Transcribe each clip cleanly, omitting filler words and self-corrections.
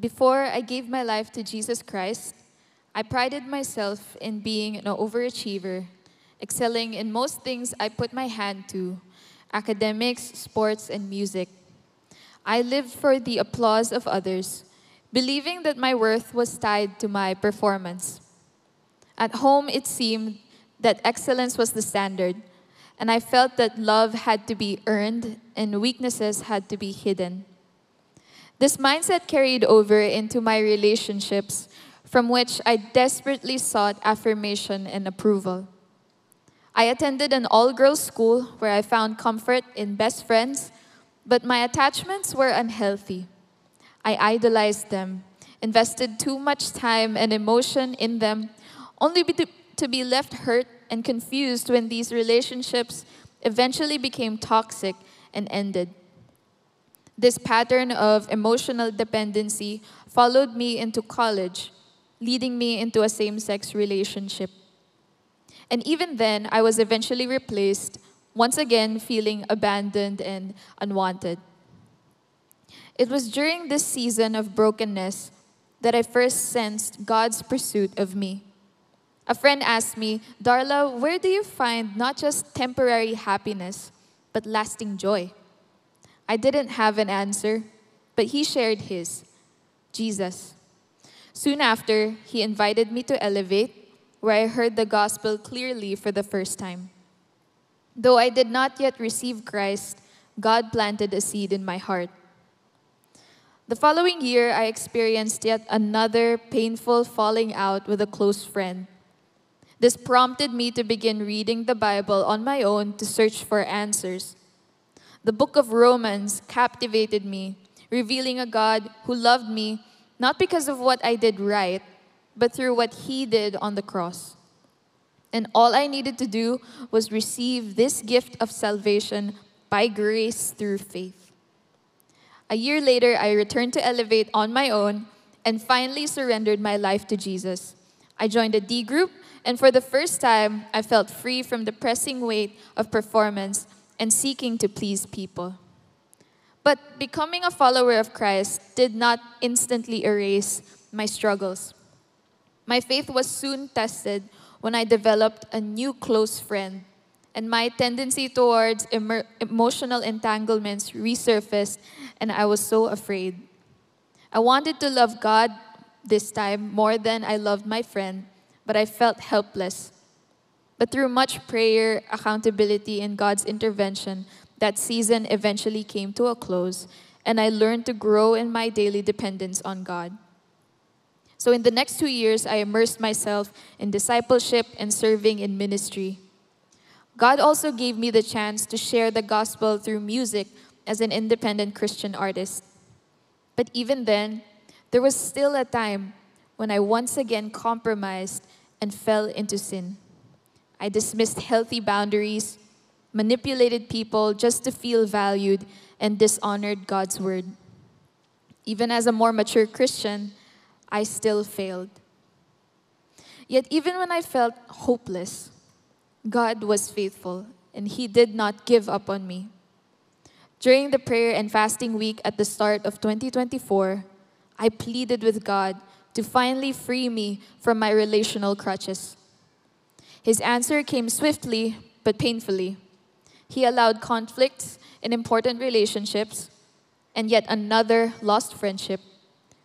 Before I gave my life to Jesus Christ, I prided myself in being an overachiever, excelling in most things I put my hand to: academics, sports, and music. I lived for the applause of others, believing that my worth was tied to my performance. At home, it seemed that excellence was the standard, and I felt that love had to be earned and weaknesses had to be hidden. This mindset carried over into my relationships, from which I desperately sought affirmation and approval. I attended an all-girls school where I found comfort in best friends, but my attachments were unhealthy. I idolized them, invested too much time and emotion in them, only to be left hurt and confused when these relationships eventually became toxic and ended. This pattern of emotional dependency followed me into college, leading me into a same-sex relationship. And even then, I was eventually replaced, once again feeling abandoned and unwanted. It was during this season of brokenness that I first sensed God's pursuit of me. A friend asked me, "Darla, where do you find not just temporary happiness, but lasting joy?" I didn't have an answer, but he shared his: Jesus. Soon after, he invited me to Elevate, where I heard the gospel clearly for the first time. Though I did not yet receive Christ, God planted a seed in my heart. The following year, I experienced yet another painful falling out with a close friend. This prompted me to begin reading the Bible on my own to search for answers. The book of Romans captivated me, revealing a God who loved me not because of what I did right, but through what He did on the cross. And all I needed to do was receive this gift of salvation by grace through faith. A year later, I returned to Elevate on my own and finally surrendered my life to Jesus. I joined a D group, and for the first time, I felt free from the pressing weight of performance and seeking to please people. But becoming a follower of Christ did not instantly erase my struggles. My faith was soon tested when I developed a new close friend, and my tendency towards emotional entanglements resurfaced, and I was so afraid. I wanted to love God this time more than I loved my friend, but I felt helpless. But through much prayer, accountability, and God's intervention, that season eventually came to a close, and I learned to grow in my daily dependence on God. So in the next 2 years, I immersed myself in discipleship and serving in ministry. God also gave me the chance to share the gospel through music as an independent Christian artist. But even then, there was still a time when I once again compromised and fell into sin. I dismissed healthy boundaries, manipulated people just to feel valued, and dishonored God's word. Even as a more mature Christian, I still failed. Yet even when I felt hopeless, God was faithful, and He did not give up on me. During the prayer and fasting week at the start of 2024, I pleaded with God to finally free me from my relational crutches. His answer came swiftly but painfully. He allowed conflicts in important relationships and yet another lost friendship,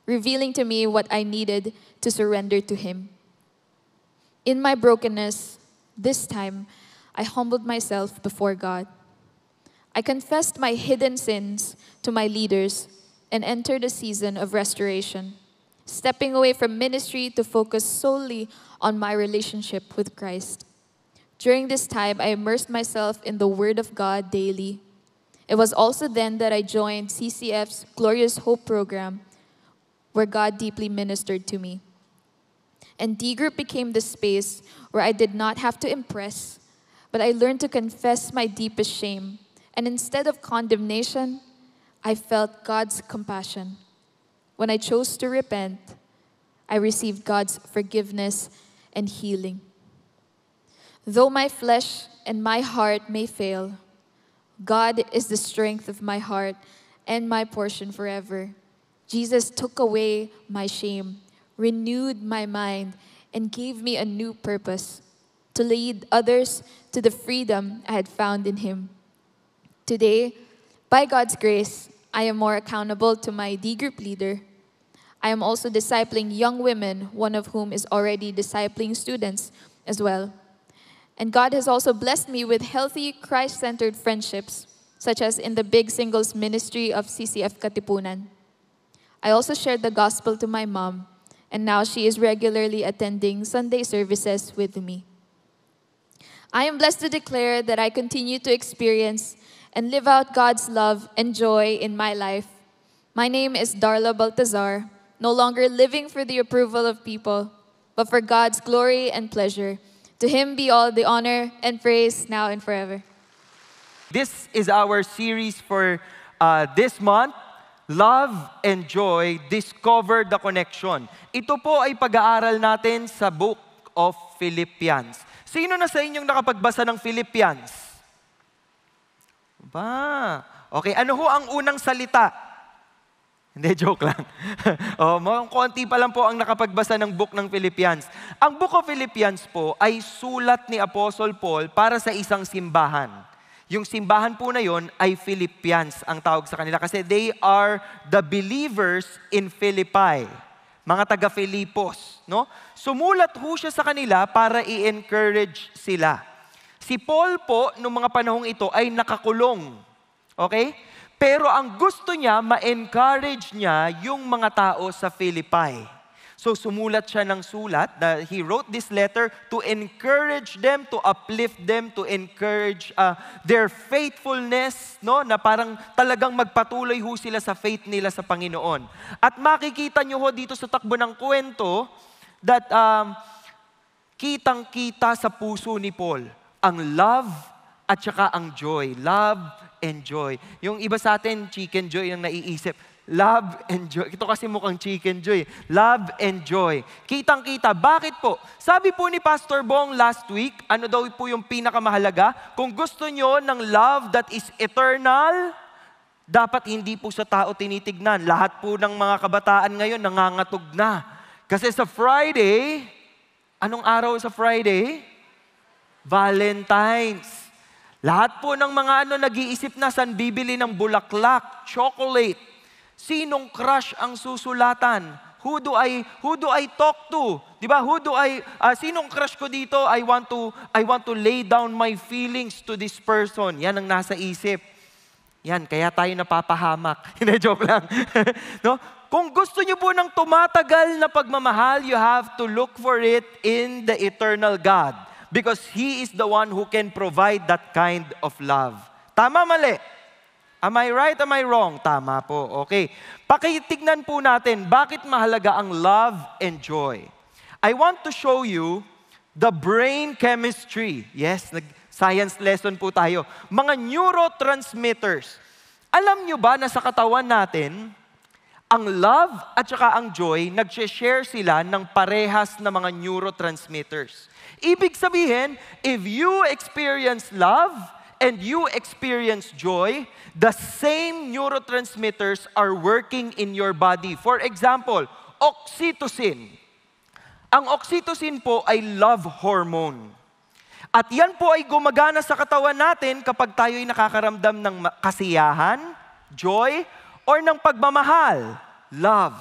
revealing to me what I needed to surrender to Him. In my brokenness, this time, I humbled myself before God. I confessed my hidden sins to my leaders and entered a season of restoration, stepping away from ministry to focus solely on my relationship with Christ. During this time, I immersed myself in the Word of God daily. It was also then that I joined CCF's Glorious Hope program, where God deeply ministered to me. And D Group became the space where I did not have to impress, but I learned to confess my deepest shame. And instead of condemnation, I felt God's compassion. When I chose to repent, I received God's forgiveness and healing. Though my flesh and my heart may fail, God is the strength of my heart and my portion forever. Jesus took away my shame, renewed my mind, and gave me a new purpose to lead others to the freedom I had found in Him. Today, by God's grace, I am more accountable to my D group leader. I am also discipling young women, one of whom is already discipling students as well. And God has also blessed me with healthy, Christ-centered friendships, such as in the Big Singles Ministry of CCF Katipunan. I also shared the gospel to my mom, and now she is regularly attending Sunday services with me. I am blessed to declare that I continue to experience and live out God's love and joy in my life. My name is Darla Baltazar, no longer living for the approval of people, but for God's glory and pleasure. To Him be all the honor and praise now and forever. This is our series for this month, Love and Joy, Discover the Connection. Ito po ay pag-aaral natin sa Book of Philippians. Sino na sa inyong nakapagbasa ng Philippians? Okay, ano ho ang unang salita? Hindi, joke lang. Konti pa lang po ang nakapagbasa ng book ng Philippians. Ang Book of Philippians po ay sulat ni Apostle Paul para sa isang simbahan. Yung simbahan po na yon ay Philippians ang tawag sa kanila kasi they are the believers in Philippi. Mga taga-Filipos. No? Sumulat ho siya sa kanila para i-encourage sila. Si Paul po, noong mga panahong ito, ay nakakulong. Okay? Pero ang gusto niya, ma-encourage niya yung mga tao sa Philippi. So sumulat siya ng sulat, he wrote this letter to encourage them, to uplift them, to encourage their faithfulness, no? Na parang talagang magpatuloy ho sila sa faith nila sa Panginoon. At makikita nyo ho dito sa takbo ng kwento that kitang-kita sa puso ni Paul ang love at saka ang joy. Love and joy. Yung iba sa atin, chicken joy ang naiisip. Love and joy. Ito kasi mukhang chicken joy. Love and joy. Kitang-kita. Bakit po? Sabi po ni Pastor Bong last week, ano daw po yung pinakamahalaga? Kung gusto nyo ng love that is eternal, dapat hindi po sa tao tinitignan. Lahat po ng mga kabataan ngayon nangangatog na. Kasi sa Friday, anong araw sa Friday? Valentine's. Lahat po ng mga nag-iisip na saan bibili ng bulaklak, chocolate. Sinong crush ang susulatan? Who do I talk to? 'Di ba? Sinong crush ko dito? I want to lay down my feelings to this person. Yan ang nasa isip. Yan, kaya tayo napapahamak. Hindi, joke lang. No? Kung gusto niyo po ng tumatagal na pagmamahal, you have to look for it in the eternal God. Because He is the one who can provide that kind of love. Tama, mali? Am I right? Am I wrong? Tama po. Okay. Pakitignan po natin, bakit mahalaga ang love and joy? I want to show you the brain chemistry. Yes, science lesson po tayo. Mga neurotransmitters. Alam nyo ba na sa katawan natin, ang love at saka ang joy, nag-share sila ng parehas na mga neurotransmitters. Ibig sabihin, if you experience love and you experience joy, the same neurotransmitters are working in your body. For example, oxytocin. Ang oxytocin po ay love hormone. At yan po ay gumagana sa katawan natin kapag tayo ay nakakaramdam ng kasiyahan, joy, or ng pagmamahal, love.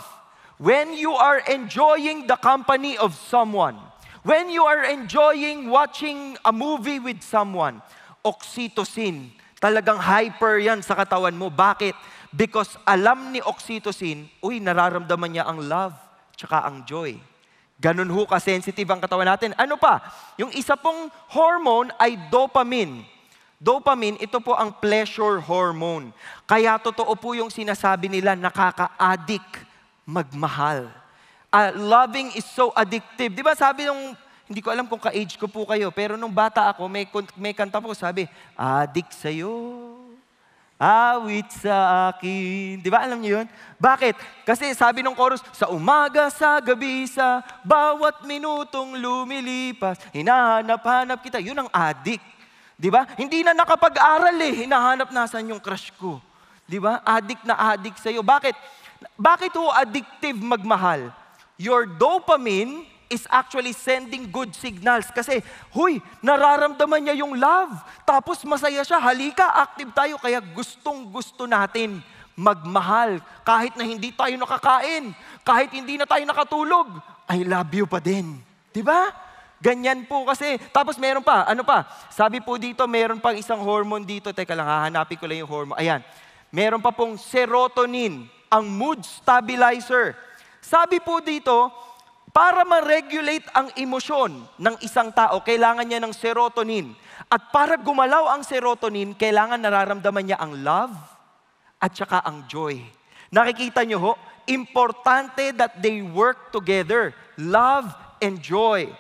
When you are enjoying the company of someone, when you are enjoying watching a movie with someone, oxytocin, talagang hyper yan sa katawan mo. Bakit? Because alam ni oxytocin, nararamdaman niya ang love, tsaka ang joy. Ganun ho ka-sensitive ang katawan natin. Ano pa? Yung isa pong hormone ay dopamine. Dopamine, ito po ang pleasure hormone. Kaya totoo po yung sinasabi nila, nakaka-addict magmahal. Loving is so addictive. Di ba sabi nung, hindi ko alam kung ka-age ko po kayo, pero nung bata ako, may kanta po sabi, addict sa'yo, awit sa akin. Di ba alam niyo yun? Bakit? Kasi sabi nung chorus, sa umaga, sa gabi, sa bawat minutong lumilipas, hinahanap-hanap kita. Yun ang addict. Di ba? Hindi na nakapag-aral hinahanap nasan yung crush ko. Di ba? Addict na addict sa'yo. Bakit? Bakit ho addictive magmahal? Your dopamine is actually sending good signals. Kasi, huy, nararamdaman niya yung love. Tapos masaya siya, halika, active tayo. Kaya gustong-gusto natin magmahal. Kahit na hindi tayo nakakain, kahit hindi na tayo nakatulog, I love you pa din. Diba? Ganyan po kasi. Tapos meron pa, ano pa? Sabi po dito, meron pang isang hormone dito. Teka lang, hahanapin ko lang yung hormone. Ayan. Meron pa pong serotonin, ang mood stabilizer. Sabi po dito, para ma-regulate ang emosyon ng isang tao, kailangan niya ng serotonin. At para gumalaw ang serotonin, kailangan nararamdaman niya ang love at saka ang joy. Nakikita niyo ho, importante that they work together. Love and joy.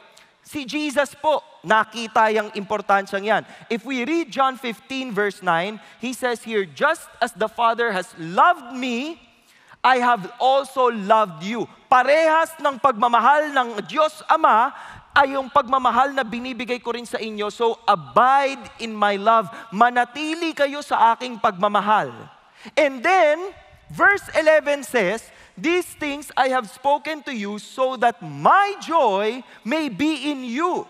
Si Jesus po, nakita yung importansyang yan. If we read John 15 verse 9, He says here, just as the Father has loved me, I have also loved you. Parehas ng pagmamahal ng Diyos Ama ay yung pagmamahal na binibigay ko rin sa inyo. So abide in my love. Manatili kayo sa aking pagmamahal. And then, verse 11 says, these things I have spoken to you so that my joy may be in you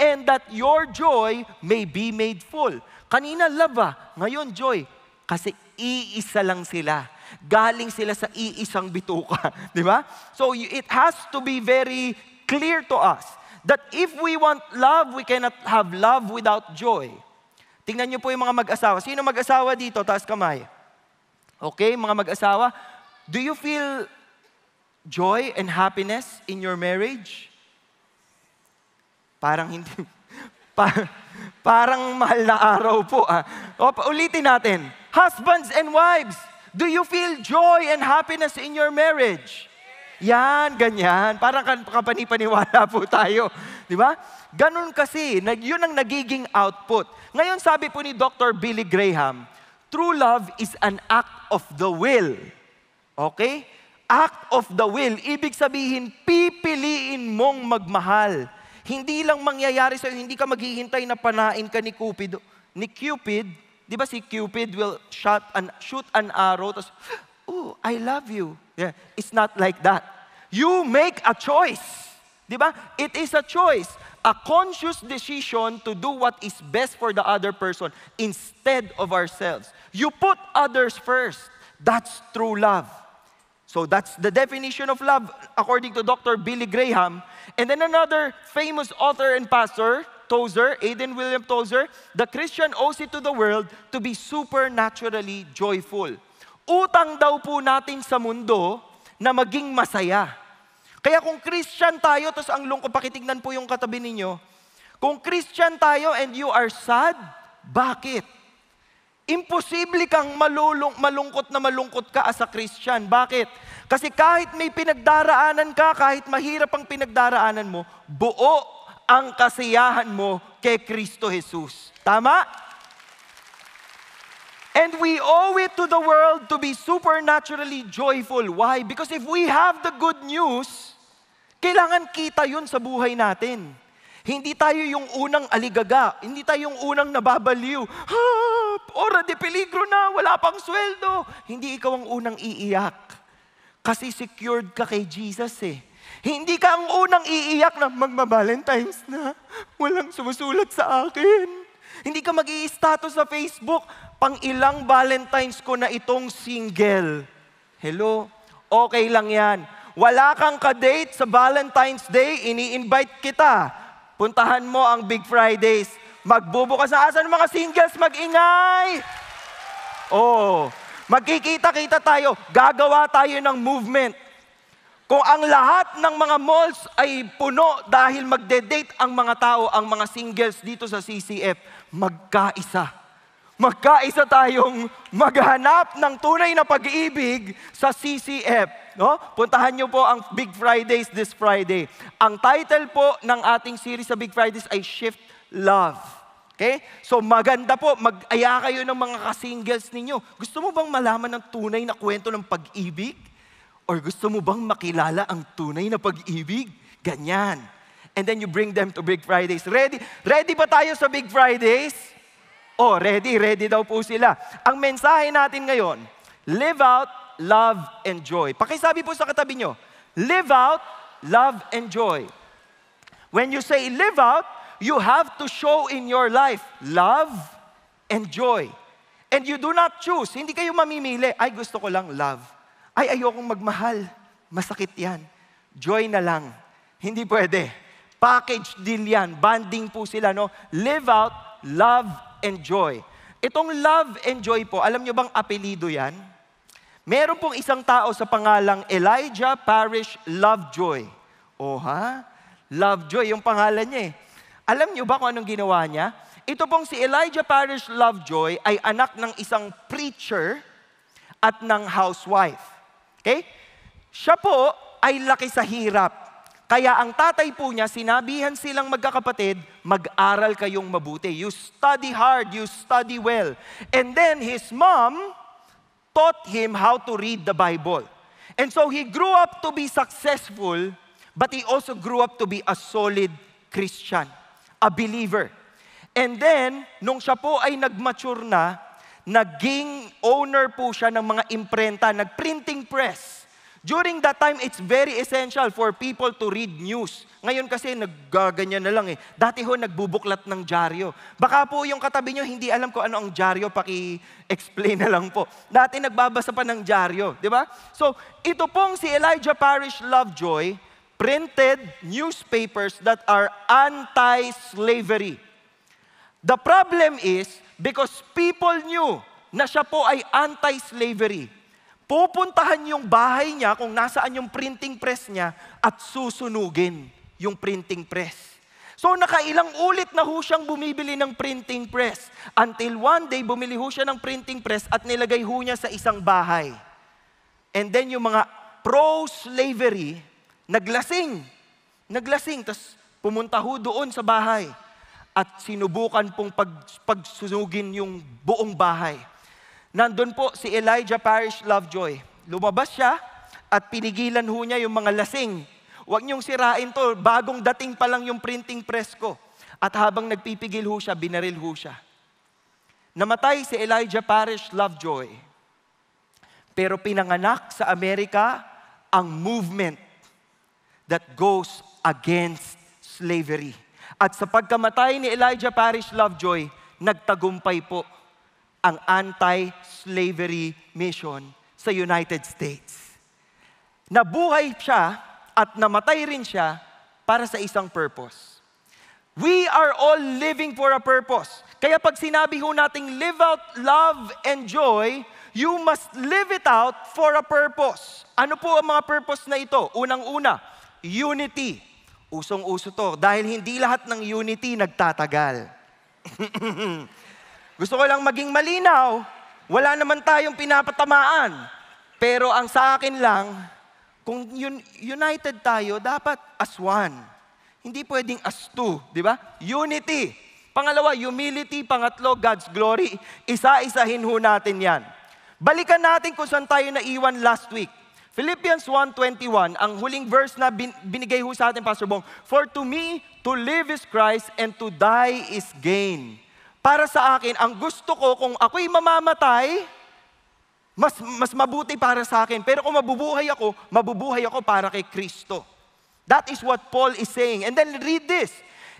and that your joy may be made full. Kanina love ngayon joy. Kasi iisa lang sila. Galing sila sa iisang bituka. Di ba? So it has to be very clear to us that if we want love, we cannot have love without joy. Tingnan niyo po yung mga mag-asawa. Sino mag-asawa dito? Taas kamay. Okay, mga mag-asawa. Do you feel joy and happiness in your marriage? Parang hindi. Parang mahal na araw po. Ulitin natin. Husbands and wives, do you feel joy and happiness in your marriage? Yan, ganyan. Parang kapanipaniwala po tayo. Di ba? Ganun kasi, yun ang nagiging output. Ngayon sabi po ni Dr. Billy Graham, true love is an act of the will. Okay? Act of the will. Ibig sabihin, pipiliin mong magmahal. Hindi lang mangyayari sa'yo, hindi ka maghihintay na panain ka ni Cupid. Di ba si Cupid will shoot an arrow, tapos, oh, I love you. Yeah, it's not like that. You make a choice. Di ba? It is a choice. A conscious decision to do what is best for the other person instead of ourselves. You put others first. That's true love. So that's the definition of love according to Dr. Billy Graham. And then another famous author and pastor, Tozer, Aidan William Tozer, the Christian owes it to the world to be supernaturally joyful. Utang daw po natin sa mundo na maging masaya. Kaya kung Christian tayo, tapos ang lungkot, pakitignan po yung katabi ninyo, kung Christian tayo and you are sad, bakit? Imposible kang malungkot ka as a Christian. Bakit? Kasi kahit may pinagdaraanan ka, kahit mahirap ang pinagdaraanan mo, buo ang kasiyahan mo kay Kristo Jesus. Tama? And we owe it to the world to be supernaturally joyful. Why? Because if we have the good news, kailangan kita yun sa buhay natin. Hindi tayo yung unang aligaga. Hindi tayo yung unang nababaliw. Ora de peligro na, wala pang sweldo. Hindi ikaw ang unang iiyak. Kasi secured ka kay Jesus eh. Hindi ka ang unang iiyak na magma-Valentine's na. Walang sumusulat sa akin. Hindi ka mag-i-status sa Facebook, pang ilang Valentine's ko na itong single. Hello? Okay lang yan. Wala kang ka-date sa Valentine's Day, ini-invite kita. Puntahan mo ang Big Fridays. Magbubukas na asan mga singles, mag-ingay. Oh, magkikita-kita tayo. Gagawa tayo ng movement. Kung ang lahat ng mga malls ay puno dahil magde-date ang mga tao, ang mga singles dito sa CCF, magkaisa. Magkaisa tayong maghanap ng tunay na pag-ibig sa CCF. No? Puntahan niyo po ang Big Fridays this Friday. Ang title po ng ating series sa Big Fridays ay Shift Love. Okay? So maganda po, mag-aya kayo ng mga kasingles ninyo. Gusto mo bang malaman ng tunay na kwento ng pag-ibig? Or gusto mo bang makilala ang tunay na pag-ibig? Ganyan. And then you bring them to Big Fridays. Ready ba tayo sa Big Fridays? Oh, ready daw po sila. Ang mensahe natin ngayon, live out love, and joy. Pakisabi po sa katabi nyo, live out, love, and joy. When you say live out, you have to show in your life love and joy. And you do not choose. Hindi kayo mamimili, ay gusto ko lang love. Ay ayokong magmahal. Masakit yan. Joy na lang. Hindi pwede. Package deal yan. Banding po sila, no? Live out, love, and joy. Itong love and joy po, alam nyo bang apelido yan? Meron pong isang tao sa pangalang Elijah Parish Lovejoy. Oh ha? Lovejoy, yung pangalan niya eh. Alam nyo ba kung anong ginawa niya? Ito pong si Elijah Parish Lovejoy ay anak ng isang preacher at ng housewife. Okay? Siya po ay laki sa hirap. Kaya ang tatay po niya, sinabihan silang magkakapatid, mag-aral kayong mabuti. You study hard, you study well. And then his mom taught him how to read the Bible. And so he grew up to be successful, but he also grew up to be a solid Christian, a believer. And then, nung siya po ay nag-mature na, naging owner po siya ng mga imprenta, nag-printing press. During that time, it's very essential for people to read news. Ngayon kasi naggaganyan na lang eh. Dati ho, nagbubuklat ng dyaryo. Baka po yung katabi nyo, hindi alam ko ano ang dyaryo, paki-explain na lang po. Dati nagbabasa pa ng dyaryo, di ba? So, ito pong si Elijah Parish Lovejoy, printed newspapers that are anti-slavery. The problem is, because people knew na siya po ay anti-slavery, pupuntahan yung bahay niya kung nasaan yung printing press niya at susunugin yung printing press. So nakailang ulit na ho siyang bumibili ng printing press until one day bumili ho siya ng printing press at nilagay ho niya sa isang bahay. And then yung mga pro-slavery, naglasing, tas pumunta ho doon sa bahay at sinubukan pong pagsunugin yung buong bahay. Nandun po si Elijah Parish Lovejoy. Lumabas siya at pinigilan ho niya yung mga lasing. Huwag niyong sirain to, bagong dating pa lang yung printing press ko. At habang nagpipigil ho siya, binaril ho siya. Namatay si Elijah Parish Lovejoy. Pero pinanganak sa Amerika ang movement that goes against slavery. At sa pagkamatay ni Elijah Parish Lovejoy, nagtagumpay po ang anti-slavery mission sa United States. Nabuhay siya at namatay rin siya para sa isang purpose. We are all living for a purpose. Kaya pag sinabi ho nating live out love and joy, you must live it out for a purpose. Ano po ang mga purpose na ito? Unang-una, unity. Usong-uso to dahil hindi lahat ng unity nagtatagal. Gusto ko lang maging malinaw, wala naman tayong pinapatamaan. Pero ang sa akin lang, kung united tayo, dapat as one. Hindi pwedeng as two, di ba? Unity. Pangalawa, humility. Pangatlo, God's glory. Isa-isahin ho natin yan. Balikan natin kung saan tayo naiwan last week. Philippians 1:21, ang huling verse na binigay ho sa atin, Pastor Bong. For to me, to live is Christ and to die is gain. Para sa akin, ang gusto ko, kung ako'y mamamatay, mas mabuti para sa akin. Pero kung mabubuhay ako para kay Kristo. That is what Paul is saying. And then read this.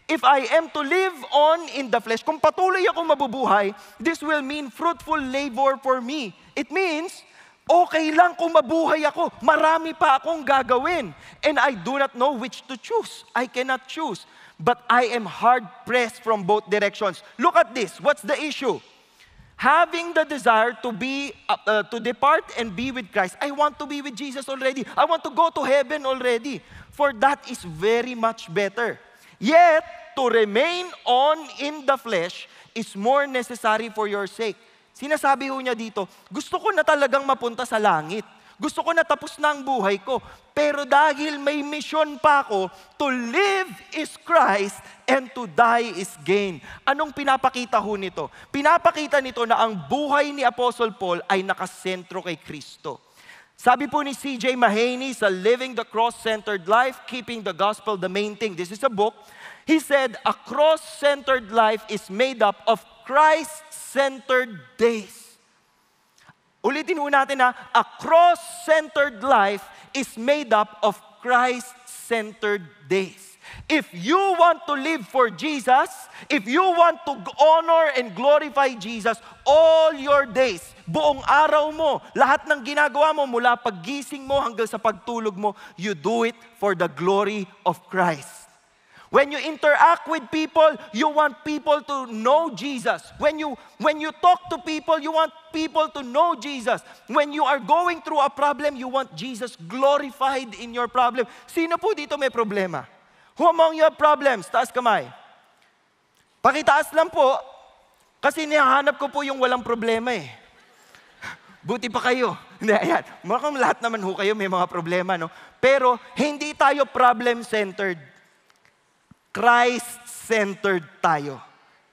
If I am to live on in the flesh, kung patuloy akong mabubuhay, this will mean fruitful labor for me. It means, okay lang kung mabuhay ako. Marami pa akong gagawin. And I do not know which to choose. I cannot choose. But I am hard-pressed from both directions. Look at this. What's the issue? Having the desire to depart and be with Christ. I want to be with Jesus already. I want to go to heaven already. For that is very much better. Yet, to remain on in the flesh is more necessary for your sake. Sinasabi ho niya dito, gusto ko na talagang mapunta sa langit. Gusto ko na tapos na ang buhay ko. Pero dahil may mission pa ako, to live is Christ and to die is gain. Anong pinapakita ho nito? Pinapakita nito na ang buhay ni Apostle Paul ay nakasentro kay Kristo. Sabi po ni C.J. Mahaney sa Living the Cross-Centered Life, Keeping the Gospel the Main Thing. This is a book. He said, a cross-centered life is made up of Christ-centered days. Ulitin ho natin na a cross-centered life is made up of Christ-centered days. If you want to live for Jesus, if you want to honor and glorify Jesus, all your days, buong araw mo, lahat ng ginagawa mo mula paggising mo hanggang sa pagtulog mo, you do it for the glory of Christ. When you interact with people, you want people to know Jesus. When you talk to people, you want people to know Jesus. When you are going through a problem, you want Jesus glorified in your problem. Sino po dito may problema? Who among you have problems? Taas kamay. Pakitaas lang po, kasi nihahanap ko po yung walang problema eh. Buti pa kayo. Hindi, ayan. Mukhang lahat naman ho kayo may mga problema, no? Pero hindi tayo problem-centered. Christ-centered tayo.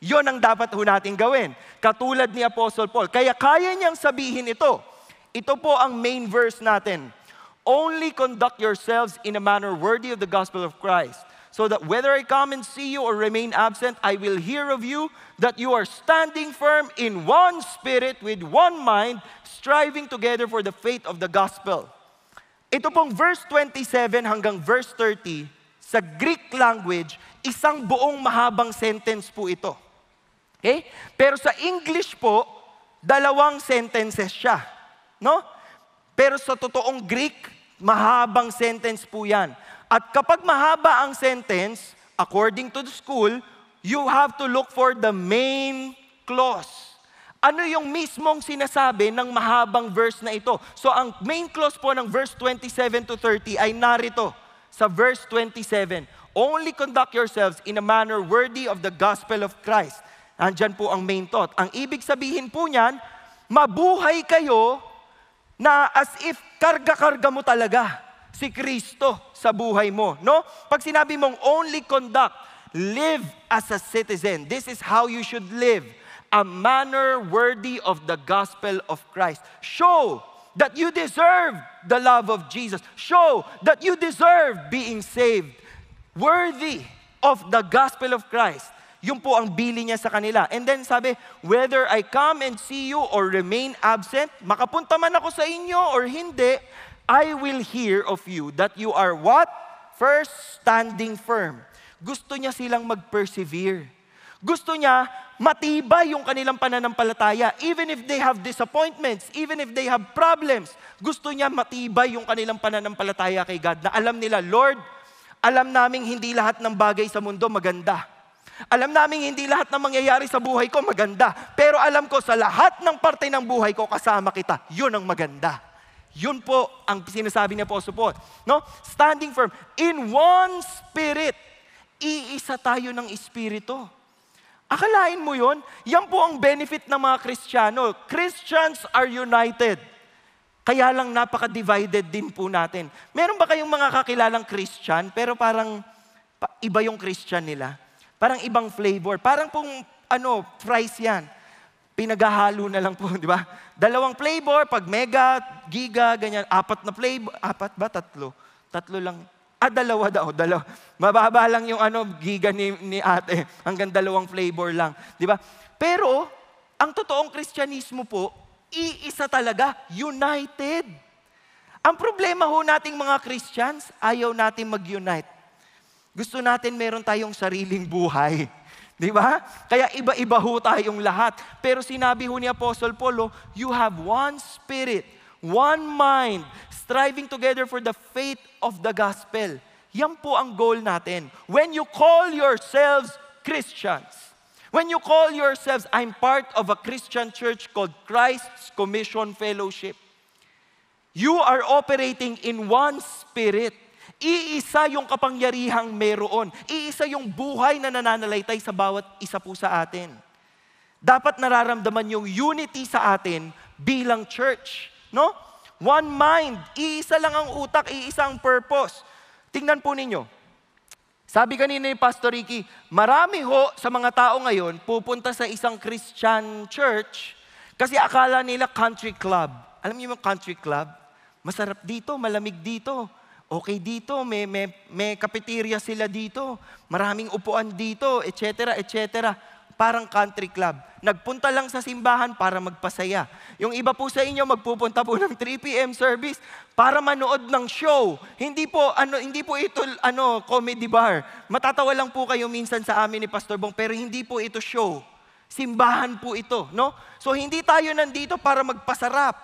Yon ang dapat ho natin gawin. Katulad ni Apostle Paul. Kaya kaya niyang sabihin ito. Ito po ang main verse natin. Only conduct yourselves in a manner worthy of the gospel of Christ, so that whether I come and see you or remain absent, I will hear of you that you are standing firm in one spirit, with one mind, striving together for the faith of the gospel. Ito pong verse 27 hanggang verse 30, sa Greek language, isang buong mahabang sentence po ito. Okay? Pero sa English po, dalawang sentences siya. No? Pero sa totoong Greek, mahabang sentence po yan. At kapag mahaba ang sentence, according to the school, you have to look for the main clause. Ano yung mismong sinasabi ng mahabang verse na ito? So ang main clause po ng verse 27 to 30 ay narito sa verse 27. Only conduct yourselves in a manner worthy of the gospel of Christ. Andyan po ang main thought. Ang ibig sabihin po niyan, mabuhay kayo na as if karga-karga mo talaga si Kristo sa buhay mo. No? Pag sinabi mong only conduct, live as a citizen. This is how you should live. A manner worthy of the gospel of Christ. Show that you deserve the love of Jesus. Show that you deserve being saved. Worthy of the gospel of Christ. Yun po ang bili niya sa kanila. And then sabi, whether I come and see you or remain absent, makapunta man ako sa inyo or hindi, I will hear of you that you are what? First, standing firm. Gusto niya silang mag-persevere. Gusto niya matibay yung kanilang pananampalataya. Even if they have disappointments, even if they have problems, gusto niya matibay yung kanilang pananampalataya kay God. Na alam nila, Lord, alam naming hindi lahat ng bagay sa mundo maganda. Alam naming hindi lahat ng mangyayari sa buhay ko maganda. Pero alam ko sa lahat ng parte ng buhay ko kasama kita. Yun ang maganda. Yun po ang sinasabi ni Apostle Paul. No? Standing firm. In one spirit. Iisa tayo ng Espiritu. Akalain mo yun? Yan po ang benefit ng mga Kristiyano. Christians are united. Kaya lang napaka-divided din po natin. Meron ba kayong mga kakilalang Christian, pero parang iba yung Christian nila? Parang ibang flavor. Parang pong, fries yan. Pinaghahalo na lang po, di ba? Dalawang flavor, pag mega, giga, ganyan. Apat na flavor. Apat ba? Tatlo? Tatlo lang. Dalawa daw. Mababa lang yung giga ni ate. Hanggang dalawang flavor lang. Di ba? Pero, ang totoong Kristyanismo po, iisa talaga, united. Ang problema ho nating mga Christians, ayaw natin mag-unite. Gusto natin meron tayong sariling buhay. Di ba? Kaya iba-iba ho tayong lahat. Pero sinabi ho ni Apostle Paul, you have one spirit, one mind, striving together for the faith of the gospel. Yan po ang goal natin. When you call yourselves Christians, when you call yourselves, I'm part of a Christian church called Christ's Commission Fellowship. You are operating in one spirit. Iisa yung kapangyarihang meron. Iisa yung buhay na nananalaytay sa bawat isa po sa atin. Dapat nararamdaman yung unity sa atin bilang church. No? One mind. Iisa lang ang utak, iisa ang purpose. Tingnan po ninyo. Sabi kanina ni Pastor Ricky, marami ho sa mga tao ngayon pupunta sa isang Christian church kasi akala nila country club. Alam niyo yung country club? Masarap dito, malamig dito. Okay dito, may cafeteria sila dito. Maraming upuan dito, etc., etc. parang country club. Nagpunta lang sa simbahan para magpasaya. Yung iba po sa inyo, magpupunta po ng 3 p.m. service para manood ng show. Hindi po ito comedy bar. Matatawa lang po kayo minsan sa amin ni Pastor Bong, pero hindi po ito show. Simbahan po ito, no? So hindi tayo nandito para magpasarap.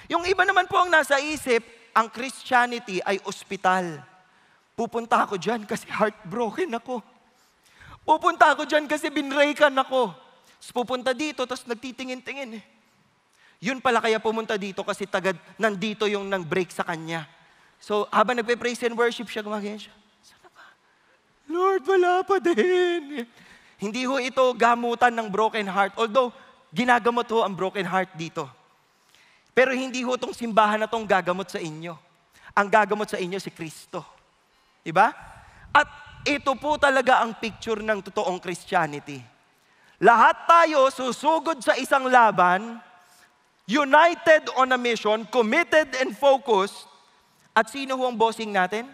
Yung iba naman po ang nasa isip, ang Christianity ay ospital. Pupunta ako dyan kasi heartbroken ako. Pupunta ako dyan kasi binraykan ako. Tapos pupunta dito, tapos nagtitingin-tingin eh. Yun pala kaya pumunta dito kasi nandito yung nang-break sa kanya. So habang nagpe-praise and worship siya, gumagaya siya. Sana ba? Lord, wala pa din. Hindi ho ito gamutan ng broken heart. Although, ginagamot ho ang broken heart dito. Pero hindi ho itong simbahan na itong gagamot sa inyo. Ang gagamot sa inyo si Kristo. Diba? At ito po talaga ang picture ng totoong Christianity. Lahat tayo susugod sa isang laban, united on a mission, committed and focused. At sino ho ang bossing natin?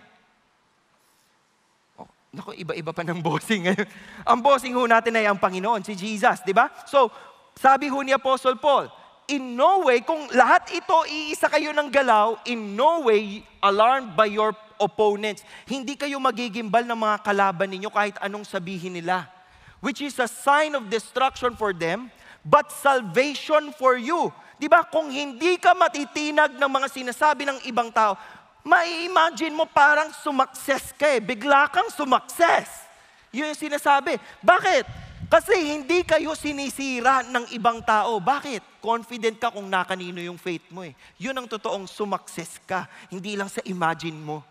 Oh, naku, iba-iba pa ng bossing ngayon. Ang bossing ho natin ay ang Panginoon, si Jesus, di ba? So, sabi ho ni Apostle Paul, in no way, kung lahat ito iisa kayo ng galaw, in no way alarmed by your opponents. Hindi kayo magigimbal ng mga kalaban ninyo kahit anong sabihin nila. Which is a sign of destruction for them, but salvation for you. Diba? Kung hindi ka matitinag ng mga sinasabi ng ibang tao, mai-imagine mo parang sumakses ka eh. Bigla kang sumakses. Yun yung sinasabi. Bakit? Kasi hindi kayo sinisira ng ibang tao. Bakit? Confident ka kung nakanino yung faith mo eh. Yun ang totoong sumakses ka. Hindi lang sa imagine mo.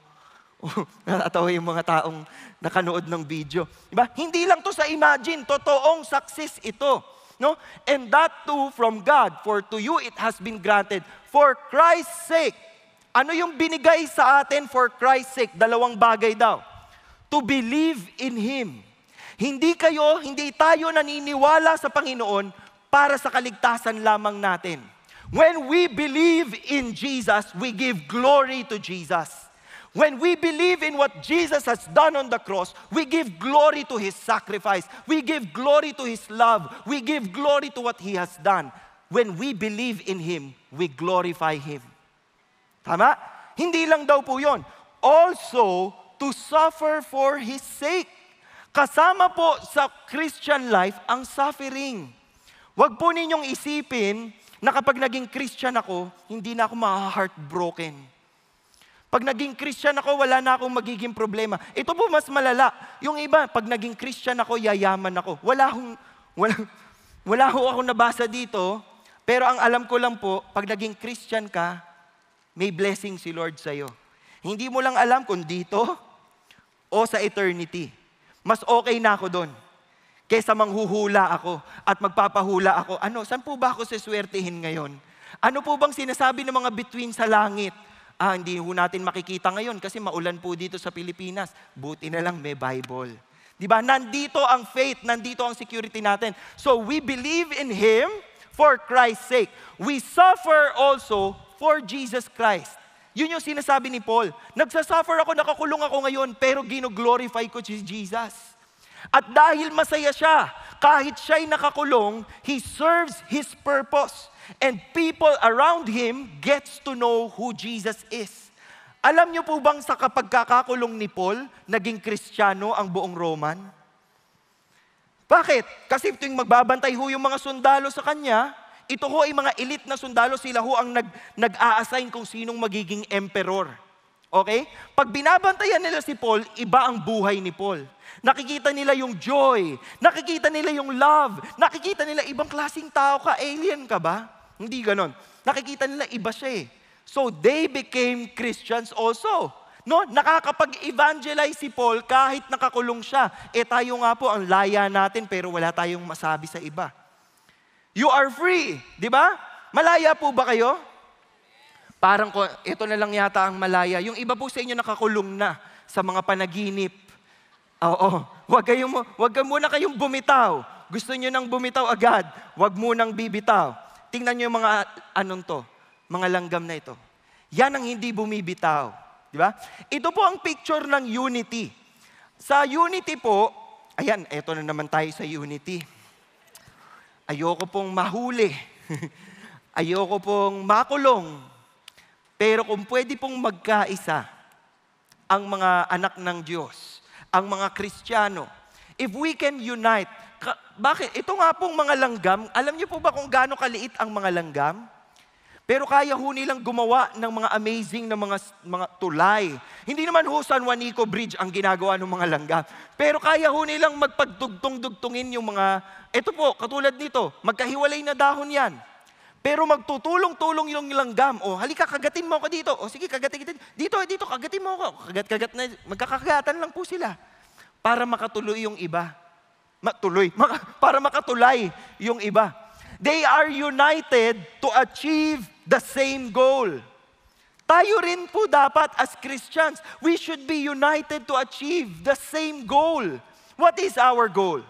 Natatawa yung mga taong nakanood ng video. Diba? Hindi lang to sa imagine, totoong success ito. No? And that too from God, for to you it has been granted for Christ's sake. Ano yung binigay sa atin for Christ's sake? Dalawang bagay daw. To believe in Him. Hindi tayo naniniwala sa Panginoon para sa kaligtasan lamang natin. When we believe in Jesus, we give glory to Jesus. When we believe in what Jesus has done on the cross, we give glory to His sacrifice. We give glory to His love. We give glory to what He has done. When we believe in Him, we glorify Him. Tama? Hindi lang daw po yun. Also, to suffer for His sake. Kasama po sa Christian life ang suffering. Huwag po ninyong isipin na kapag naging Christian ako, hindi na ako ma-heartbroken. Pag naging Christian ako, wala na akong magiging problema. Ito po mas malala. Yung iba, pag naging Christian ako, yayaman ako. Wala ho ako nabasa dito, pero ang alam ko lang po, pag naging Christian ka, may blessing si Lord sa'yo. Hindi mo lang alam kung dito o sa eternity. Mas okay na ako doon. Kesa manghuhula ako at magpapahula ako. Saan po ba ako siswertihin ngayon? Ano po bang sinasabi ng mga bituin sa langit? Hindi ho natin makikita ngayon kasi maulan po dito sa Pilipinas. Buti na lang may Bible. Diba? Nandito ang faith, nandito ang security natin. So we believe in Him for Christ's sake. We suffer also for Jesus Christ. Yun yung sinasabi ni Paul. Nagsasuffer ako, nakakulong ako ngayon, pero gino-glorify ko si Jesus. At dahil masaya siya, kahit siya'y nakakulong, He serves His purpose. And people around Him gets to know who Jesus is. Alam niyo po bang sa kapagkakakulong ni Paul, naging Kristiyano ang buong Roman? Bakit? Kasi tuwing magbabantay ho yung mga sundalo sa kanya, ito ho ay mga elite na sundalo, sila ho ang nag-a-assign kung sinong magiging emperor. Okay? Pag binabantayan nila si Paul, iba ang buhay ni Paul. Nakikita nila yung joy, nakikita nila yung love, nakikita nila ibang klaseng tao ka, alien ka ba? Hindi ganon. Nakikita nila iba siya eh. So they became Christians also. No? Nakakapag-evangelize si Paul kahit nakakulong siya. Tayo nga po ang laya natin pero wala tayong masabi sa iba. You are free, di ba? Malaya po ba kayo? Parang ito na lang yata ang malaya. Yung iba po sa inyo nakakulong na sa mga panaginip. Oo. Huwag muna kayong bumitaw. Gusto nyo nang bumitaw agad. Huwag munang bibitaw. Tingnan nyo yung mga langgam na ito. Yan ang hindi bumibitaw. Di ba? Ito po ang picture ng unity. Sa unity po, ayan, eto na naman tayo sa unity. Ayoko pong mahuli. Ayoko pong makulong. Pero kung pwede pong magkaisa ang mga anak ng Diyos, ang mga Kristiyano, if we can unite, bakit? Ito nga pong mga langgam, alam niyo po ba kung gaano kaliit ang mga langgam? Pero kaya ho nilang gumawa ng mga amazing na mga tulay. Hindi naman ho San Juanico Bridge ang ginagawa ng mga langgam. Pero kaya ho nilang magpagdugtong-dugtungin yung mga, ito po, katulad nito, magkahiwalay na dahon yan. Pero magtutulong-tulong yung langgam. O, halika, kagatin mo ako dito. O, sige, kagatin kita. Dito, kagatin mo ako. Kagat-kagat na, magkakagatan lang po sila. Para makatuloy yung iba. Para makatulay yung iba. They are united to achieve the same goal. Tayo rin po dapat as Christians, we should be united to achieve the same goal. What is our goal?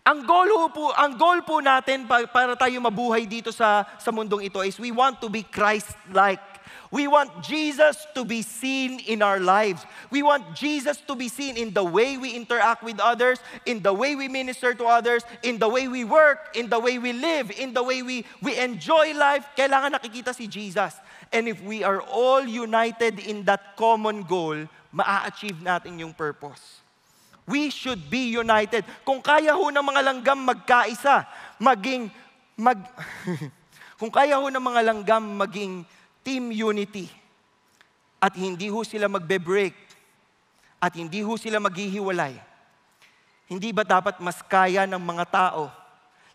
Ang goal po natin para tayo mabuhay dito sa mundong ito is we want to be Christ-like. We want Jesus to be seen in our lives. We want Jesus to be seen in the way we interact with others, in the way we minister to others, in the way we work, in the way we live, in the way we enjoy life. Kailangan nakikita si Jesus. And if we are all united in that common goal, maa-achieve natin yung purpose. We should be united. Kung kaya ho ng mga langgam magkaisa, kung kaya ho ng mga langgam maging team unity, at hindi ho sila magbe-break, at hindi ho sila maghihiwalay, hindi ba dapat mas kaya ng mga tao,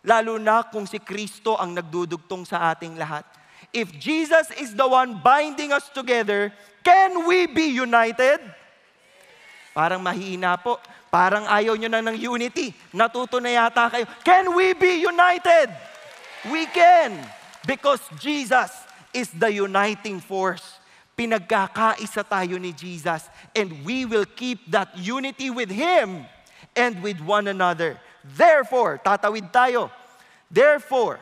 lalo na kung si Kristo ang nagdudugtong sa ating lahat? If Jesus is the one binding us together, can we be united? Parang mahina po. Parang ayaw nyo na ng unity. Natuto na yata kayo. Can we be united? We can. Because Jesus is the uniting force. Pinagkakaisa tayo ni Jesus. And we will keep that unity with Him and with one another. Therefore, tatawid tayo. Therefore,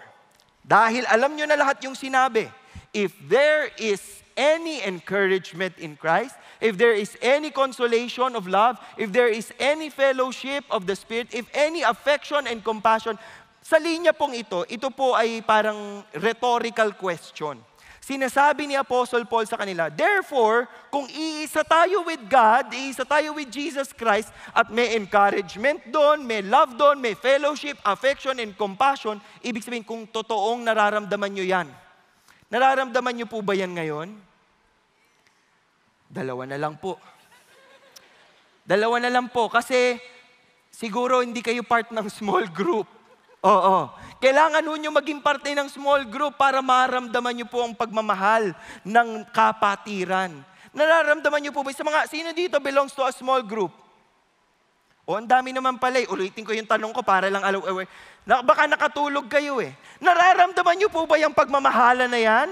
dahil alam nyo na lahat yung sinabi, if there is any encouragement in Christ, if there is any consolation of love, if there is any fellowship of the Spirit, if any affection and compassion, sa linya pong ito po ay parang rhetorical question. Sinasabi ni Apostle Paul sa kanila, therefore, kung iisa tayo with God, iisa tayo with Jesus Christ, at may encouragement doon, may love doon, may fellowship, affection, and compassion, ibig sabihin kung totoong nararamdaman nyo yan. Nararamdaman nyo po ba yan ngayon? Dalawa na lang po. Dalawa na lang po kasi siguro hindi kayo part ng small group. Oo. Kailangan nyo maging parte ng small group para maramdaman nyo po ang pagmamahal ng kapatiran. Nararamdaman nyo po ba? Sino dito belongs to a small group? O, ang dami naman pala eh. Ulitin ko yung tanong ko para lang aware. Baka nakatulog kayo eh. Nararamdaman nyo po ba yung pagmamahala na yan?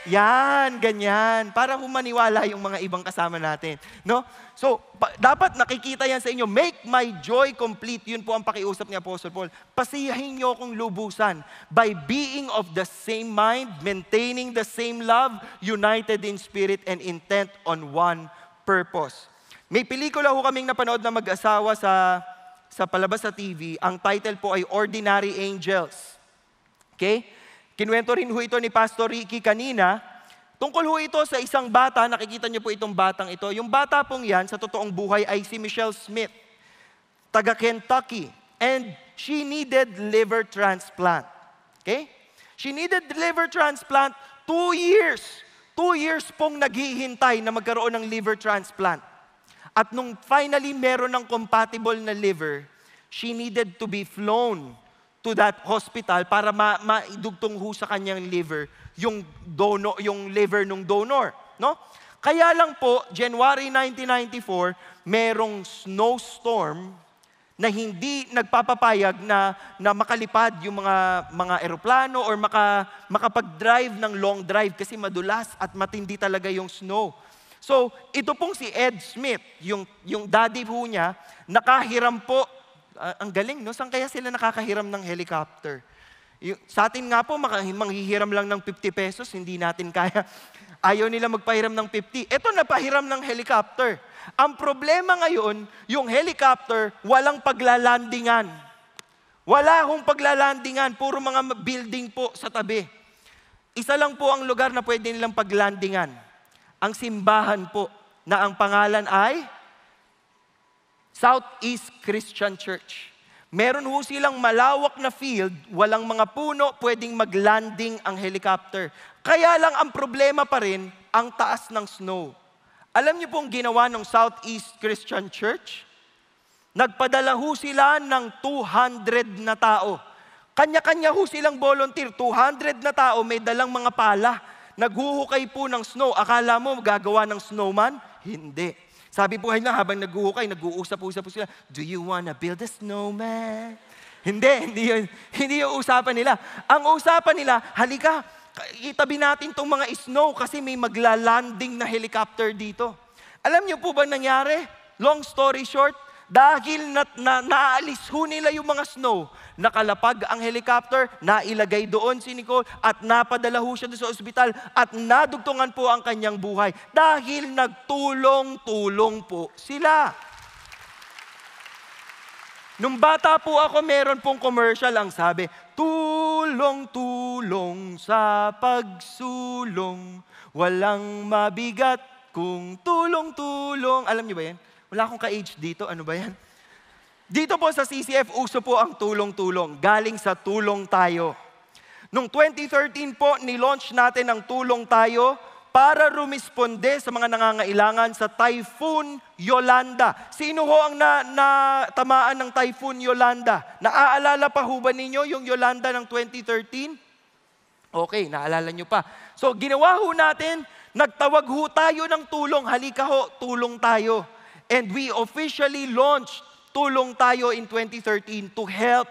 Yan, ganyan. Para humaniwala yung mga ibang kasama natin. No? So, dapat nakikita yan sa inyo. Make my joy complete. Yun po ang pakiusap ni Apostle Paul. Pasiyahin nyo akong lubusan by being of the same mind, maintaining the same love, united in spirit and intent on one purpose. May pelikula ho kaming napanood na mag-asawa sa palabas sa TV. Ang title po ay Ordinary Angels. Okay? Kinuwento rin ho ito ni Pastor Ricky kanina. Tungkol ho ito sa isang bata, nakikita niyo po itong batang ito. Yung bata pong yan, sa totoong buhay, ay si Michelle Smith, taga Kentucky. And she needed liver transplant. Okay? She needed liver transplant 2 years. 2 years pong naghihintay na magkaroon ng liver transplant. At nung finally meron ng compatible na liver, she needed to be flown to that hospital para maidugtong ho sa kanyang liver yung liver ng donor, no? Kaya lang po, January 1994, merong snowstorm na hindi nagpapapayag na makalipad yung mga eroplano or makapag-drive ng long drive kasi madulas at matindi talaga yung snow. So, ito pong si Ed Smith, yung daddy po niya, nakahiram po. Ang galing, no? Saan kaya sila nakakahiram ng helicopter? Sa atin nga po, manghihiram lang ng 50 pesos, hindi natin kaya. Ayaw nila magpahiram ng 50. Ito, napahiram ng helicopter. Ang problema ngayon, yung helicopter, walang paglalandingan. Wala hong paglalandingan, puro mga building po sa tabi. Isa lang po ang lugar na pwede nilang paglandingan. Ang simbahan po na ang pangalan ay Southeast Christian Church. Meron ho silang malawak na field, walang mga puno, pwedeng maglanding ang helicopter. Kaya lang ang problema pa rin, ang taas ng snow. Alam niyo pong ginawa ng Southeast Christian Church? Nagpadala ho sila ng 200 na tao. Kanya-kanya ho silang volunteer. 200 na tao, may dalang mga pala. Naghuhukay po ng snow. Akala mo gagawa ng snowman? Hindi. Sabi po nila habang naghuhukay, nag-uusap-usap po sila, do you wanna build a snowman? Hindi yung usapan nila. Ang usapan nila, halika, itabi natin itong mga snow kasi may maglalanding na helicopter dito. Alam niyo po ba nangyari? Long story short, dahil naalis ho nila yung mga snow, nakalapag ang helicopter, nailagay doon si Nicole at napadala ho siya doon sa ospital at nadugtungan po ang kanyang buhay dahil nagtulong-tulong po sila. Nung bata po ako, meron pong commercial ang sabi, tulong-tulong sa pagsulong, walang mabigat kung tulong-tulong. Alam niyo ba yan? Wala akong ka-age dito. Ano ba yan? Dito po sa CCF, uso po ang tulong-tulong. Galing sa Tulong Tayo. Noong 2013 po, nilaunch natin ang Tulong Tayo para rumisponde sa mga nangangailangan sa Typhoon Yolanda. Sino ho ang natamaan ng Typhoon Yolanda? Naaalala pa ho ba ninyo yung Yolanda ng 2013? Okay, naalala nyo pa. So, ginawa ho natin, nagtawag ho tayo ng tulong. Halika ho, tulong tayo. And we officially launched Tulong Tayo in 2013 to help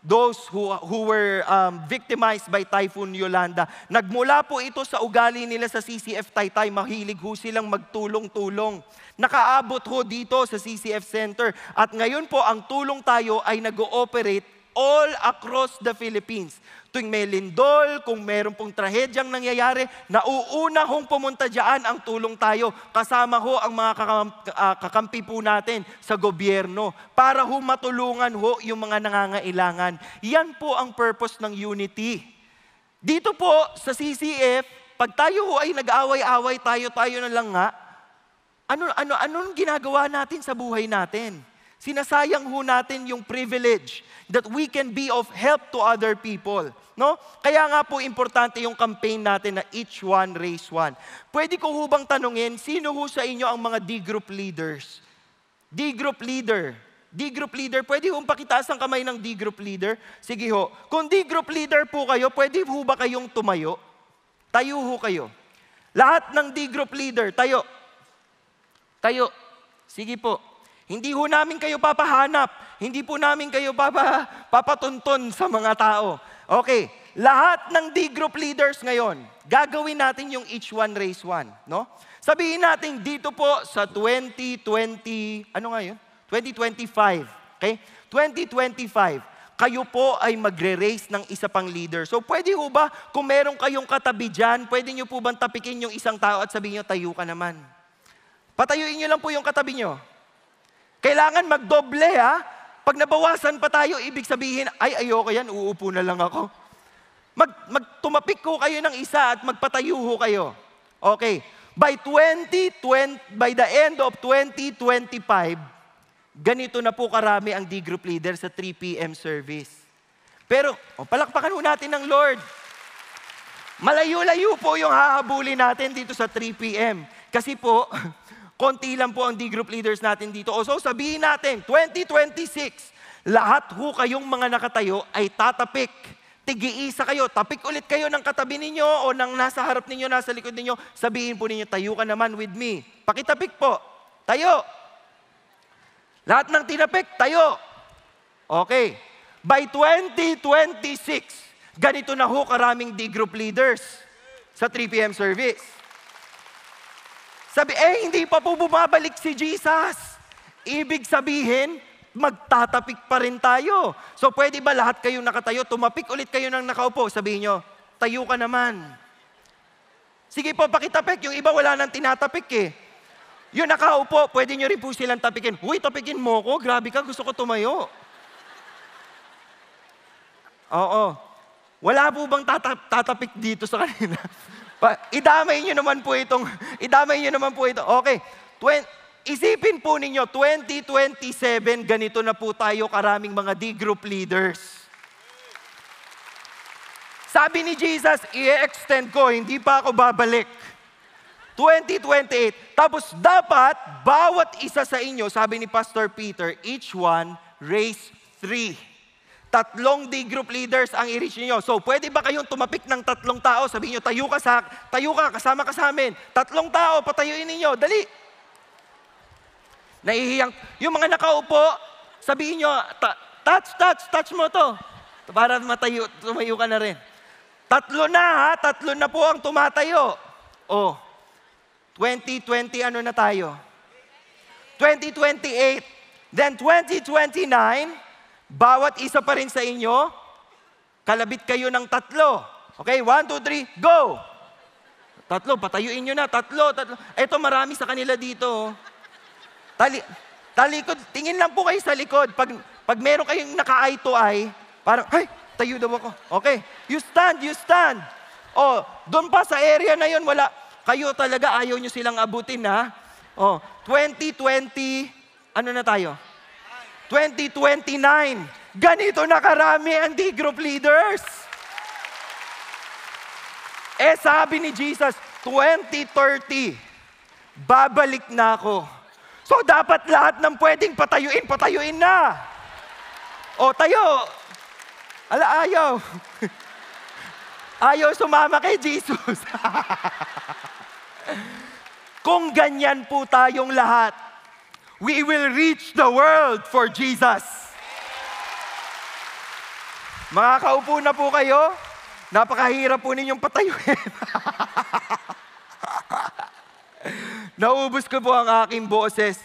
those who were victimized by Typhoon Yolanda. Nagmula po ito sa ugali nila sa CCF Taytay. Mahilig ho silang magtulong-tulong. Nakaabot ho dito sa CCF Center. At ngayon po, ang Tulong Tayo ay nag-ooperate all across the Philippines. Tuwing may lindol, kung meron pong trahedyang nangyayari, nauuna hong pumunta dyan ang Tulong Tayo. Kasama ho ang mga kakampi po natin sa gobyerno para ho matulungan ho yung mga nangangailangan. Yan po ang purpose ng unity. Dito po sa CCF, pag tayo ho ay nag-away-away, tayo na lang nga, anong ginagawa natin sa buhay natin? Sinasayang ho natin yung privilege that we can be of help to other people. No? Kaya nga po importante yung campaign natin na each one raise one. Pwede ko ho bang tanungin, sino ho sa inyo ang mga D-group leaders? D-group leader. D-group leader, pwede ho pakitaas ang kamay ng D-group leader? Sige ho. Kung D-group leader po kayo, pwede ho ba kayong tumayo? Tayo ho kayo. Lahat ng D-group leader, tayo. Tayo. Sige po. Hindi ho namin kayo papahanap. Hindi po namin kayo papatunton sa mga tao. Okay, lahat ng D-group leaders ngayon, gagawin natin yung each one raise one. No? Sabihin natin dito po sa 2025. Okay? 2025, kayo po ay magre-raise ng isa pang leader. So pwede ho ba, kung meron kayong katabi dyan, pwede nyo po bang tapikin yung isang tao at sabihin nyo, tayo ka naman. Patayuin nyo lang po yung katabi nyo. Kailangan magdoble ha. Pag nabawasan pa tayo, ibig sabihin, ay ayoko yan, uupo na lang ako. Tumapik ko kayo ng isa at magpatayo ho kayo. Okay. By the end of 2025, ganito na po karami ang D-group leader sa 3 p.m. service. Pero, palakpakan ho natin ng Lord. Malayo-layo po yung hahabulin natin dito sa 3 p.m. Kasi po, konti lang po ang D-group leaders natin dito. So sabihin natin, 2026, lahat ho kayong mga nakatayo ay tatapik. Tig-iisa kayo, tapik ulit kayo ng katabi ninyo o ng nasa harap ninyo, nasa likod ninyo. Sabihin po ninyo, tayo ka naman with me. Pakitapik po. Tayo. Lahat ng tinapik, tayo. Okay. By 2026, ganito na ho karaming D-group leaders sa 3 p.m. service. Sabi, hindi pa po bumabalik si Jesus. Ibig sabihin, magtatapik pa rin tayo. So pwede ba lahat kayong nakatayo, tumapik ulit kayo ng nakaupo, sabihin nyo, tayo ka naman. Sige po, pakitapik. Yung iba wala nang tinatapik eh. Yung nakaupo, pwede nyo rin po silang tapikin. Huy, tapikin mo ko, grabe ka, gusto ko tumayo. Oo. Wala po bang tatapik dito sa kanila? Idamay nyo naman po ito. Okay. Isipin po ninyo, 2027, ganito na po tayo karaming mga D-group leaders. Sabi ni Jesus, i-extend ko, hindi pa ako babalik. 2028. Tapos dapat, bawat isa sa inyo, sabi ni Pastor Peter, each one, raise 3. 3 D-group leaders ang i-reach niyo. So, pwede ba kayong tumapik ng 3 tao? Sabihin niyo, tayo ka, kasama ka sa amin. 3 tao, patayuin ninyo. Dali. Nahihiyang, yung mga nakaupo, sabihin niyo, touch mo to. Para tumayo ka na rin. 3 na ha, 3 na po ang tumatayo. 2020, ano na tayo? 2028. Then 2029, bawat isa pa rin sa inyo, kalabit kayo ng 3. Okay, 1, 2, 3, go! 3, patayuin nyo na. 3. Ito, marami sa kanila dito. Talikod, tingin lang po kayo sa likod. Pag meron kayong naka-eye to eye, parang, ay, tayo daw ako. Okay, you stand. Doon pa sa area na yun, wala. Kayo talaga, ayaw nyo silang abutin, ha? 2020, ano na tayo? 2029. Ganito na karami ang D-group leaders. Sabi ni Jesus, 2030, babalik na ako. So dapat lahat ng pwedeng patayuin na. Tayo. Ayaw. Ayaw sumama kay Jesus. Kung ganyan po tayong lahat, we will reach the world for Jesus. Makakaupo na po kayo. Napakahirap po ninyong patayuin. Naubos ko po ang aking boses.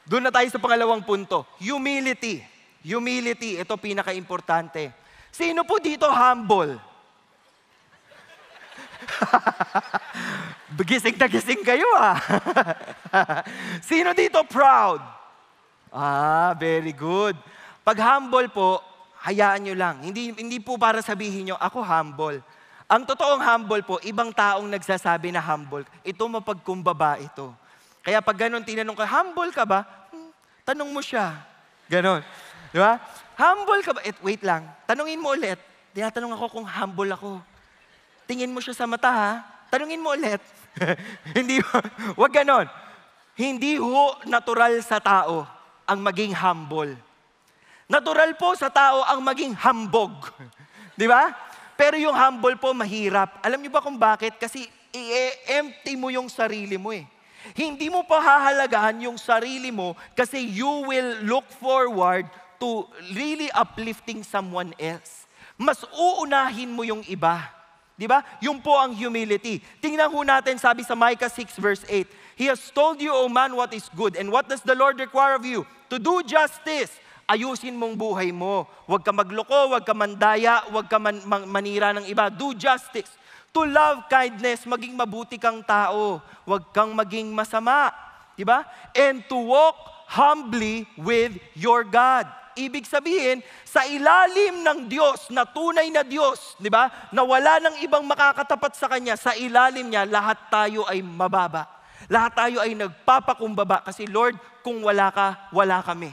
Doon na tayo sa pangalawang punto. Humility. Ito pinaka-importante. Sino po dito humble? Gising na gising kayo Sino dito proud? Very good. Pag humble po, hayaan nyo lang. Hindi po para sabihin nyo, ako humble. Ang totoong humble po, ibang taong nagsasabi na humble. Ito mapagkumbaba ito. Kaya pag ganun tinanong ka, humble ka ba? Tanong mo siya. Ganon. Di ba? Humble ka ba? Wait lang. Tanungin mo ulit. Tinatanong ako kung humble ako. Tingin mo siya sa mata, ha? Tanungin mo ulit. Wag ganon. Hindi ho natural sa tao ang maging humble. Natural po sa tao ang maging hambog. Di ba? Pero yung humble po mahirap. Alam niyo ba kung bakit? Kasi i-empty mo yung sarili mo Hindi mo pa hahalagahan yung sarili mo kasi you will look forward to really uplifting someone else. Mas uunahin mo yung iba. Di ba? Yung po ang humility. Tingnan ho natin, sabi sa Micah 6 verse 8, He has told you, O man, what is good. And what does the Lord require of you? To do justice. Ayusin mong buhay mo. Huwag ka magloko, huwag ka mandaya, huwag ka manira ng iba. Do justice. To love kindness, maging mabuti kang tao. Huwag kang maging masama. Diba? And to walk humbly with your God. Ibig sabihin, sa ilalim ng Diyos, na tunay na Diyos, diba? Na wala ng ibang makakatapat sa Kanya, sa ilalim niya, lahat tayo ay mababa. Lahat tayo ay nagpapakumbaba. Kasi Lord, kung wala ka, wala kami.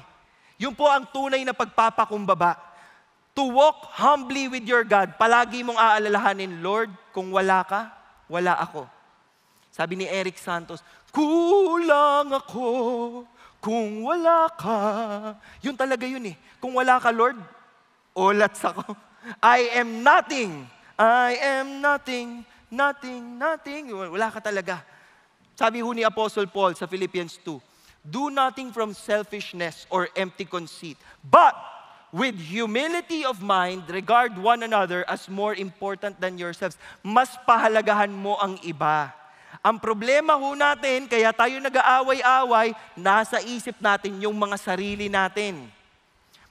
Yun po ang tunay na pagpapakumbaba. To walk humbly with your God, palagi mong aalalahanin, Lord, kung wala ka, wala ako. Sabi ni Eric Santos, kulang ako kung wala ka. Yun talaga yun Kung wala ka, Lord, olats ako. I am nothing. Nothing. Wala ka talaga. Sabi ho ni Apostle Paul sa Philippians 2, do nothing from selfishness or empty conceit, but with humility of mind, regard one another as more important than yourselves. Mas pahalagahan mo ang iba. Ang problema ho natin, kaya tayo nag-aaway-away, nasa isip natin yung mga sarili natin.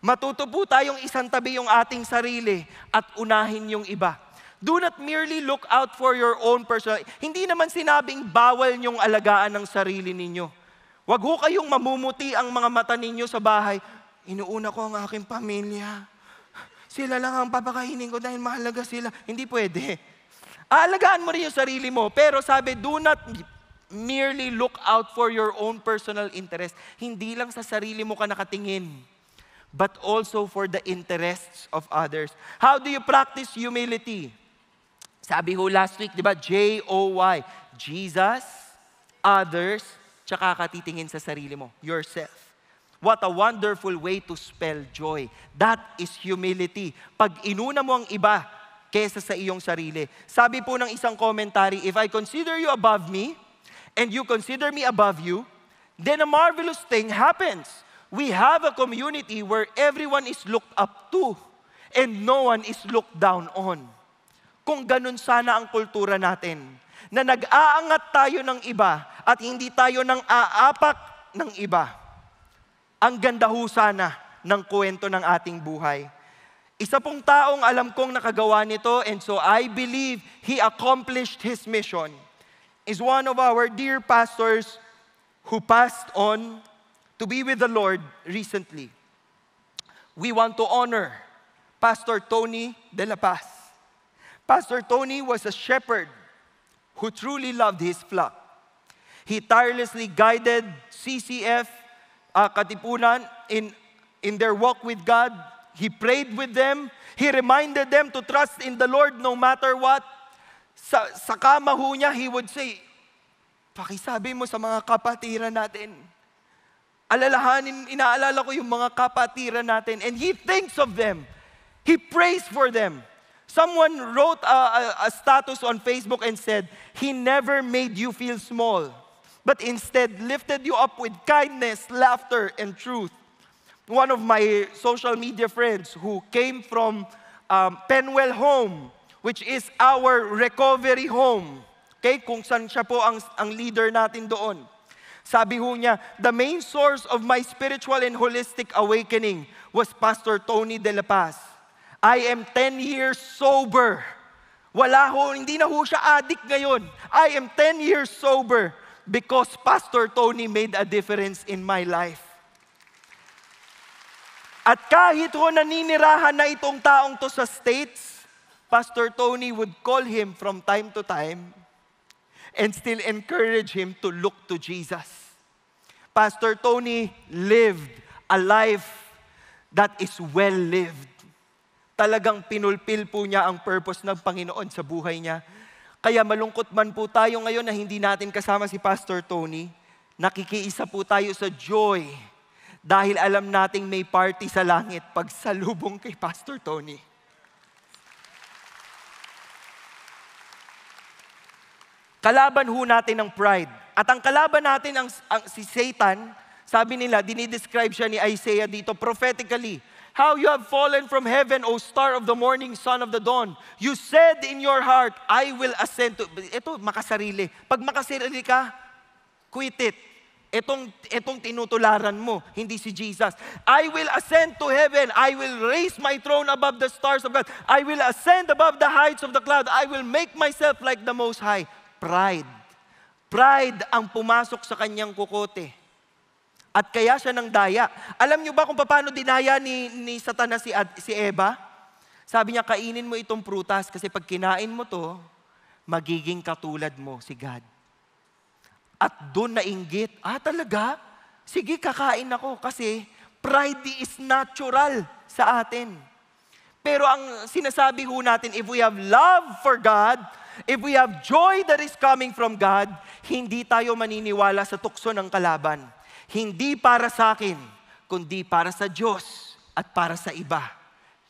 Matuto po tayong isang tabi yung ating sarili at unahin yung iba. Do not merely look out for your own personal. Hindi naman sinabing bawal niyong alagaan ang sarili ninyo. Wag ho kayong mamumuti ang mga mata ninyo sa bahay. Inuuna ko ang aking pamilya. sila lang ang papakainin ko dahil mahalaga sila. Hindi pwede. Aalagaan mo rin yung sarili mo. Pero sabi, do not merely look out for your own personal interest. Hindi lang sa sarili mo ka nakatingin, but also for the interests of others. How do you practice humility? Sabi ho last week, di ba? J-O-Y. Jesus, others, tsaka katitingin sa sarili mo. Yourself. What a wonderful way to spell joy. That is humility. Pag inuna mo ang iba kesa sa iyong sarili. Sabi po ng isang commentary, if I consider you above me, and you consider me above you, then a marvelous thing happens. We have a community where everyone is looked up to, and no one is looked down on. Kung ganun sana ang kultura natin, na nag-aangat tayo ng iba, at hindi tayo nang aapak ng iba. Ang ganda ho sana ng kwento ng ating buhay. Isa pong taong alam kong nakagawa nito, and so I believe he accomplished his mission, is one of our dear pastors who passed on to be with the Lord recently. We want to honor Pastor Tony De La Paz. Pastor Tony was a shepherd who truly loved his flock. He tirelessly guided CCF Katipunan in their walk with God. He prayed with them. He reminded them to trust in the Lord no matter what. Sa kama ho niya, he would say, pakisabi mo sa mga kapatiran natin. Inaalala ko yung mga kapatiran natin. And he thinks of them. He prays for them. Someone wrote a status on Facebook and said, he never made you feel small, but instead lifted you up with kindness, laughter, and truth. One of my social media friends who came from Penwell Home, which is our recovery home, okay, kung saan siya po ang leader natin doon. Sabi ho niya, the main source of my spiritual and holistic awakening was Pastor Tony De La Paz. I am 10 years sober. Hindi na ho siya addict ngayon. I am 10 years sober because Pastor Tony made a difference in my life. At kahit ho naninirahan na itong taong to sa States, Pastor Tony would call him from time to time and still encourage him to look to Jesus. Pastor Tony lived a life that is well lived. Talagang pinulpil po niya ang purpose ng Panginoon sa buhay niya. Kaya malungkot man po tayo ngayon na hindi natin kasama si Pastor Tony, nakikiisa po tayo sa joy dahil alam nating may party sa langit pag salubong kay Pastor Tony. Kalaban ho natin ang pride. At ang kalaban natin si Satan, sabi nila, dinidescribe siya ni Isaiah dito prophetically. How you have fallen from heaven, O star of the morning, son of the dawn. You said in your heart, I will ascend to... Ito, makasarili. Pag makasarili ka, quit it. Itong tinutularan mo, hindi si Jesus. I will ascend to heaven. I will raise my throne above the stars of God. I will ascend above the heights of the cloud. I will make myself like the Most High. Pride. Pride ang pumasok sa kanyang kukote. At kaya siya nang daya. Alam niyo ba kung paano dinaya ni Satanas si Eva? Sabi niya, kainin mo itong prutas kasi pag kinain mo to, magiging katulad mo si God. At doon nainggit, talaga? Sige, kakain ako kasi pride is natural sa atin. Pero ang sinasabi ho natin, if we have love for God, if we have joy that is coming from God, hindi tayo maniniwala sa tukso ng kalaban. Hindi para sa akin, kundi para sa Diyos at para sa iba.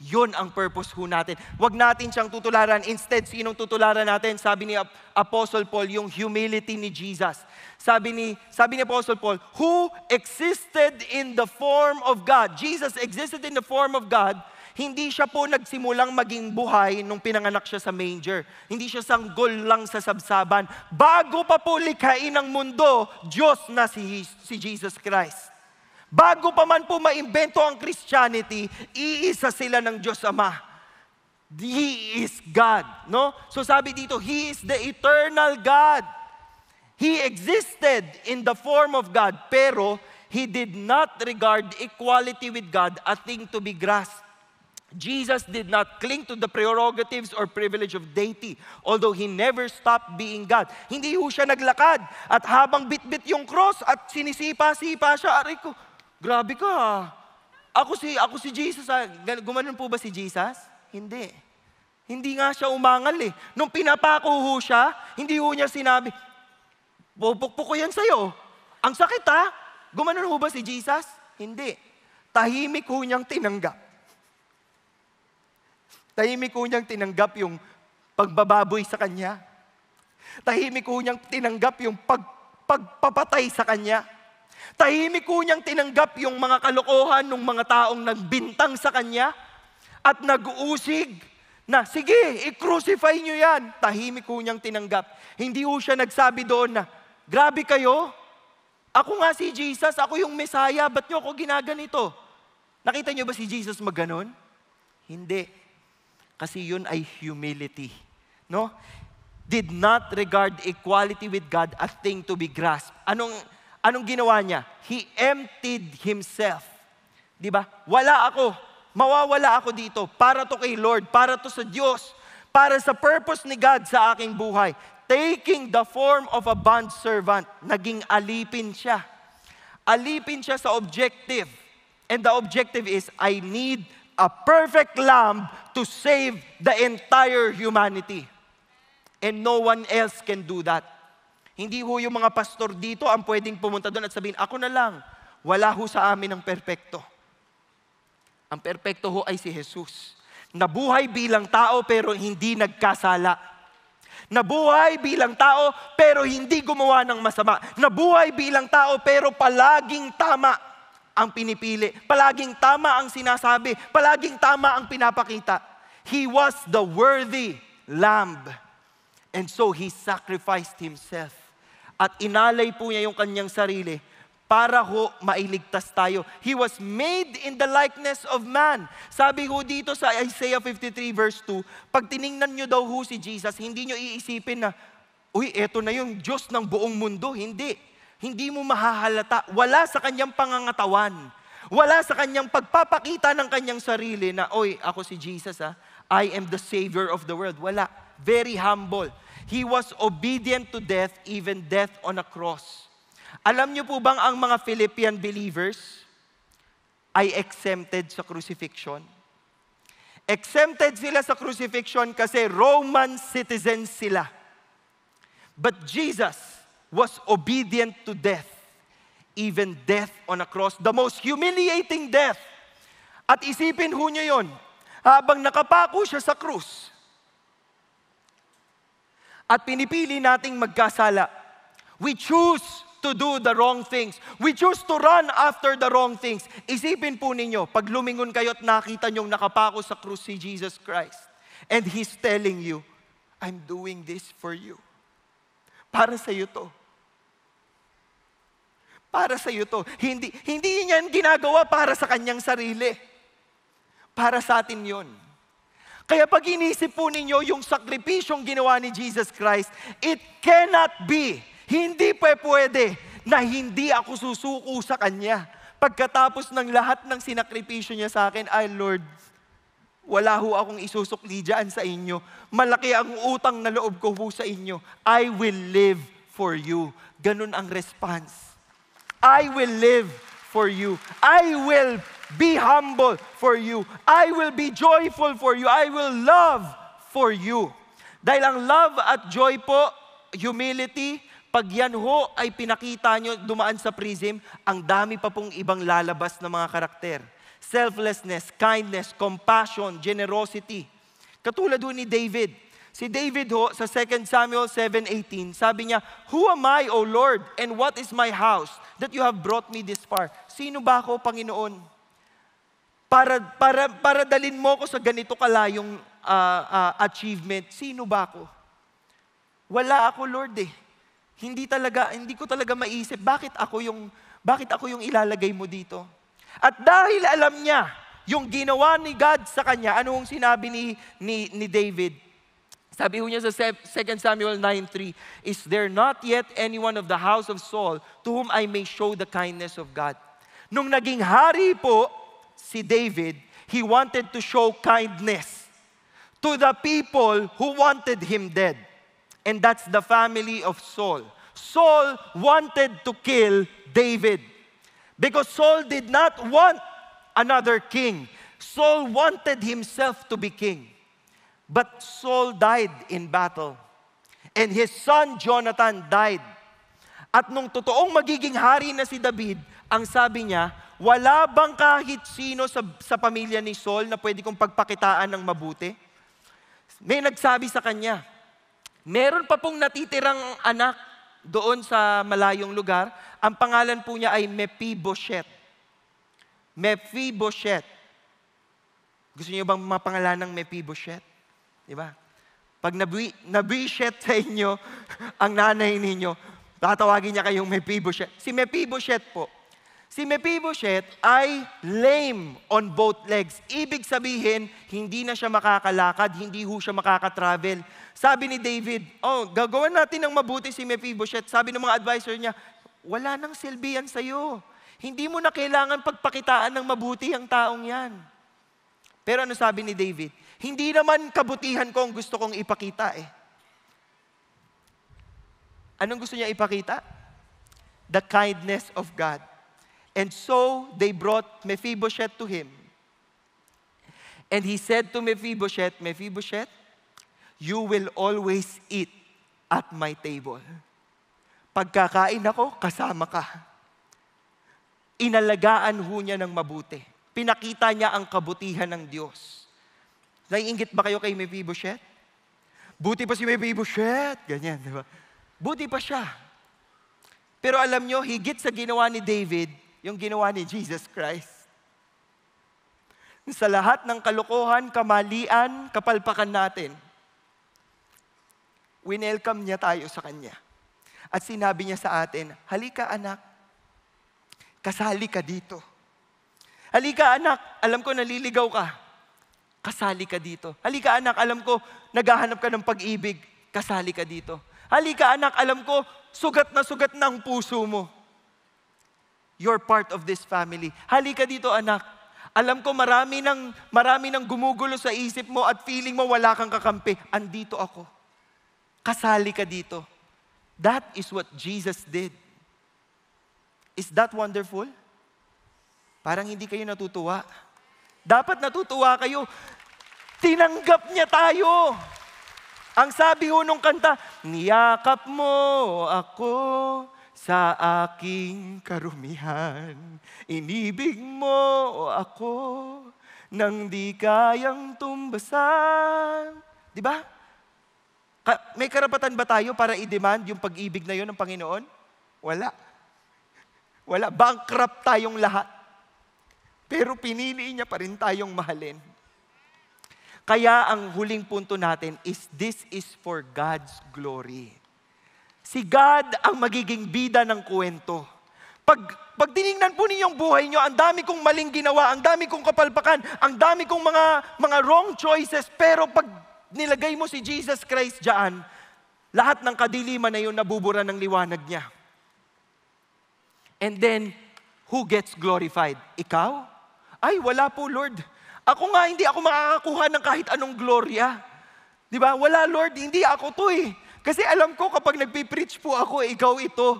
Yun ang purpose ho natin. Huwag natin siyang tutularan. Instead, sinong tutularan natin? Sabi ni Apostle Paul, yung humility ni Jesus. Sabi ni Apostle Paul, who existed in the form of God. Jesus existed in the form of God. Hindi siya po nagsimulang maging buhay nung pinanganak siya sa manger. Hindi siya sanggol lang sa sabsaban. Bago pa po likhain ang mundo, Diyos na si Jesus Christ. Bago pa man po maimbento ang Christianity, iisa sila ng Diyos Ama. He is God. No? So sabi dito, He is the eternal God. He existed in the form of God, pero He did not regard equality with God a thing to be grasped. Jesus did not cling to the prerogatives or privilege of deity, although He never stopped being God. Hindi ho siya naglakad at habang bitbit yung cross at sinisipa-sipa siya, aray ko, grabe ka ha. Ako si Jesus ha. Gumanon po ba si Jesus? Hindi. Hindi nga siya umangal eh. Nung pinapako ho siya, hindi ho niya sinabi, pupukpuk ko yan sa'yo. Ang sakit ha. Gumanon ho ba si Jesus? Hindi. Tahimik ho niyang tinanggap. Tahimik ho niyang tinanggap yung pagbababoy sa kanya. Tahimik ho niyang tinanggap yung pagpapatay sa kanya. Tahimik ho niyang tinanggap yung mga kalokohan ng mga taong nagbintang sa kanya at nag-uusig na, sige, i-crucify niyo yan. Tahimik ho niyang tinanggap. Hindi ho siya nagsabi doon na, grabe kayo, ako nga si Jesus, ako yung Messiah, ba't niyo ako ginaganito? Nakita niyo ba si Jesus magganon? Hindi. Kasi yun ay humility. No? Did not regard equality with God a thing to be grasped. Anong ginawa niya? He emptied Himself. Di ba? Wala ako. Mawawala ako dito. Para to kay Lord. Para to sa Diyos. Para sa purpose ni God sa aking buhay. Taking the form of a bondservant. Naging alipin siya. Alipin siya sa objective. And the objective is, I need a perfect lamb to save the entire humanity. And no one else can do that. Hindi ho yung mga pastor dito ang pwedeng pumunta doon at sabihin, ako na lang. Wala ho sa amin ang perpekto. Ang perpekto ho ay si Jesus. Nabuhay bilang tao pero hindi nagkasala. Nabuhay bilang tao pero hindi gumawa ng masama. Nabuhay bilang tao pero palaging tama ang pinipili. Palaging tama ang sinasabi. Palaging tama ang pinapakita. He was the worthy lamb. And so He sacrificed Himself. At inalay po niya yung kanyang sarili para ho mailigtas tayo. He was made in the likeness of man. Sabi ho dito sa Isaiah 53 verse 2, pag tiningnan nyo daw ho si Jesus, hindi nyo iisipin na, uy, eto na yung Diyos ng buong mundo. Hindi. Hindi mo mahahalata. Wala sa kanyang pangangatawan. Wala sa kanyang pagpapakita ng kanyang sarili na, oy, ako si Jesus ha. I am the Savior of the world. Wala. Very humble. He was obedient to death, even death on a cross. Alam niyo po bang ang mga Philippian believers ay exempted sa crucifixion? Exempted sila sa crucifixion kasi Roman citizens sila. But Jesus was obedient to death, even death on a cross, the most humiliating death. At isipin ho niyo yun, habang nakapako siya sa krus, at pinipili nating magkasala, we choose to do the wrong things. We choose to run after the wrong things. Isipin po ninyo, pag lumingon kayo at nakita niyong nakapako sa krus si Jesus Christ, and He's telling you, I'm doing this for you. Para sa iyo to. Para sa iyo to. Hindi niya ginagawa para sa kanyang sarili. Para sa atin yun. Kaya pag inisip po ninyo yung sakripisyong ginawa ni Jesus Christ, it cannot be, hindi pwede na hindi ako susuko sa Kanya. Pagkatapos ng lahat ng sinakripisyo niya sa akin, ay Lord, wala ho akong isusukli dyan sa inyo. Malaki ang utang na loob ko ho sa inyo. I will live for you. Ganun ang response. I will live for you. I will be humble for you. I will be joyful for you. I will love for you. Dahil ang love at joy po, humility, pag yan ho ay pinakita nyo dumaan sa prism, ang dami pa pong ibang lalabas na mga karakter. Selflessness, kindness, compassion, generosity. Katulad ho ni David. Si David ho, sa 2 Samuel 7:18, sabi niya, who am I, O Lord, and what is my house that you have brought me this far? Sino ba ako, Panginoon? Para dalin mo ko sa ganito kalayong achievement. Sino ba ako? Wala ako, Lord eh. Hindi ko talaga maisip, bakit ako yung ilalagay mo dito? At dahil alam niya, yung ginawa ni God sa kanya, ano yung sinabi ni David? Sabi niya sa 2 Samuel 9:3, is there not yet anyone of the house of Saul to whom I may show the kindness of God? Nung naging hari po si David, He wanted to show kindness to the people who wanted him dead. And that's the family of Saul. Saul wanted to kill David because Saul did not want another king. Saul wanted himself to be king. But Saul died in battle. And his son Jonathan died. At nung totoong magiging hari na si David, ang sabi niya, wala bang kahit sino sa pamilya ni Saul na pwede kong pagpakitaan ng mabuti? May nagsabi sa kanya, meron pa pong natitirang anak doon sa malayong lugar. Ang pangalan po niya ay Mephibosheth. Mephibosheth. Gusto niyo bang mapangalan ng Mephibosheth? Diba? Pag nabishet sa inyo ang nanay ninyo, tatawagin niya kayong Mephibosheth. Si Mephibosheth po. Si Mephibosheth ay lame on both legs. Ibig sabihin, hindi na siya makakalakad, hindi ho siya makakatravel. Sabi ni David, gagawin natin ng mabuti si Mephibosheth. Sabi ng mga advisor niya, wala nang silbi yan sa'yo. Hindi mo na kailangan pagpakitaan ng mabuti ang taong yan. Pero ano sabi ni David? Hindi naman kabutihan ko ang gusto kong ipakita eh. Anong gusto niya ipakita? The kindness of God. And so, they brought Mephibosheth to him. And he said to Mephibosheth, Mephibosheth, you will always eat at my table. Pagkakain ako, kasama ka. Inalagaan ho niya ng mabuti. Pinakita niya ang kabutihan ng Diyos. Naiinggit ba kayo kay Mephibosheth? Buti pa si Mephibosheth. Ganyan, di ba? Buti pa siya. Pero alam nyo, higit sa ginawa ni David, yung ginawa ni Jesus Christ. Sa lahat ng kalokohan, kamalian, kapalpakan natin, winelcome niya tayo sa Kanya. At sinabi niya sa atin, halika anak, kasali ka dito. Halika anak, alam ko naliligaw ka. Kasali ka dito. Halika anak, alam ko naghahanap ka ng pag-ibig. Kasali ka dito. Halika anak, alam ko sugat na ang puso mo. You're part of this family. Halika dito anak. Alam ko marami nang gumugulo sa isip mo at feeling mo wala kang kakampi. Andito ako. Kasali ka dito. That is what Jesus did. Is that wonderful? Parang hindi kayo natutuwa. Dapat natutuwa kayo. Tinanggap niya tayo. Ang sabi ho nung kanta, niyakap mo ako sa aking karumihan. Inibig mo ako nang di kayang tumbasan. Di ba? May karapatan ba tayo para i-demand yung pag-ibig na yun ng Panginoon? Wala. Wala. Bankrupt tayong lahat. Pero pinili niya pa rin tayong mahalin. Kaya ang huling punto natin is this is for God's glory. Si God ang magiging bida ng kwento. Pag tinignan po ninyong buhay nyo, ang dami kong maling ginawa, ang dami kong kapalpakan, ang dami kong mga wrong choices, pero pag nilagay mo si Jesus Christ dyan, lahat ng kadiliman na yun nabubura ng liwanag niya. And then, who gets glorified? Ikaw? Ay, wala po, Lord. Ako nga, hindi ako makakakuha ng kahit anong gloria. Di ba? Wala, Lord, hindi ako to eh. Kasi alam ko kapag nagpipreach po ako, ikaw ito.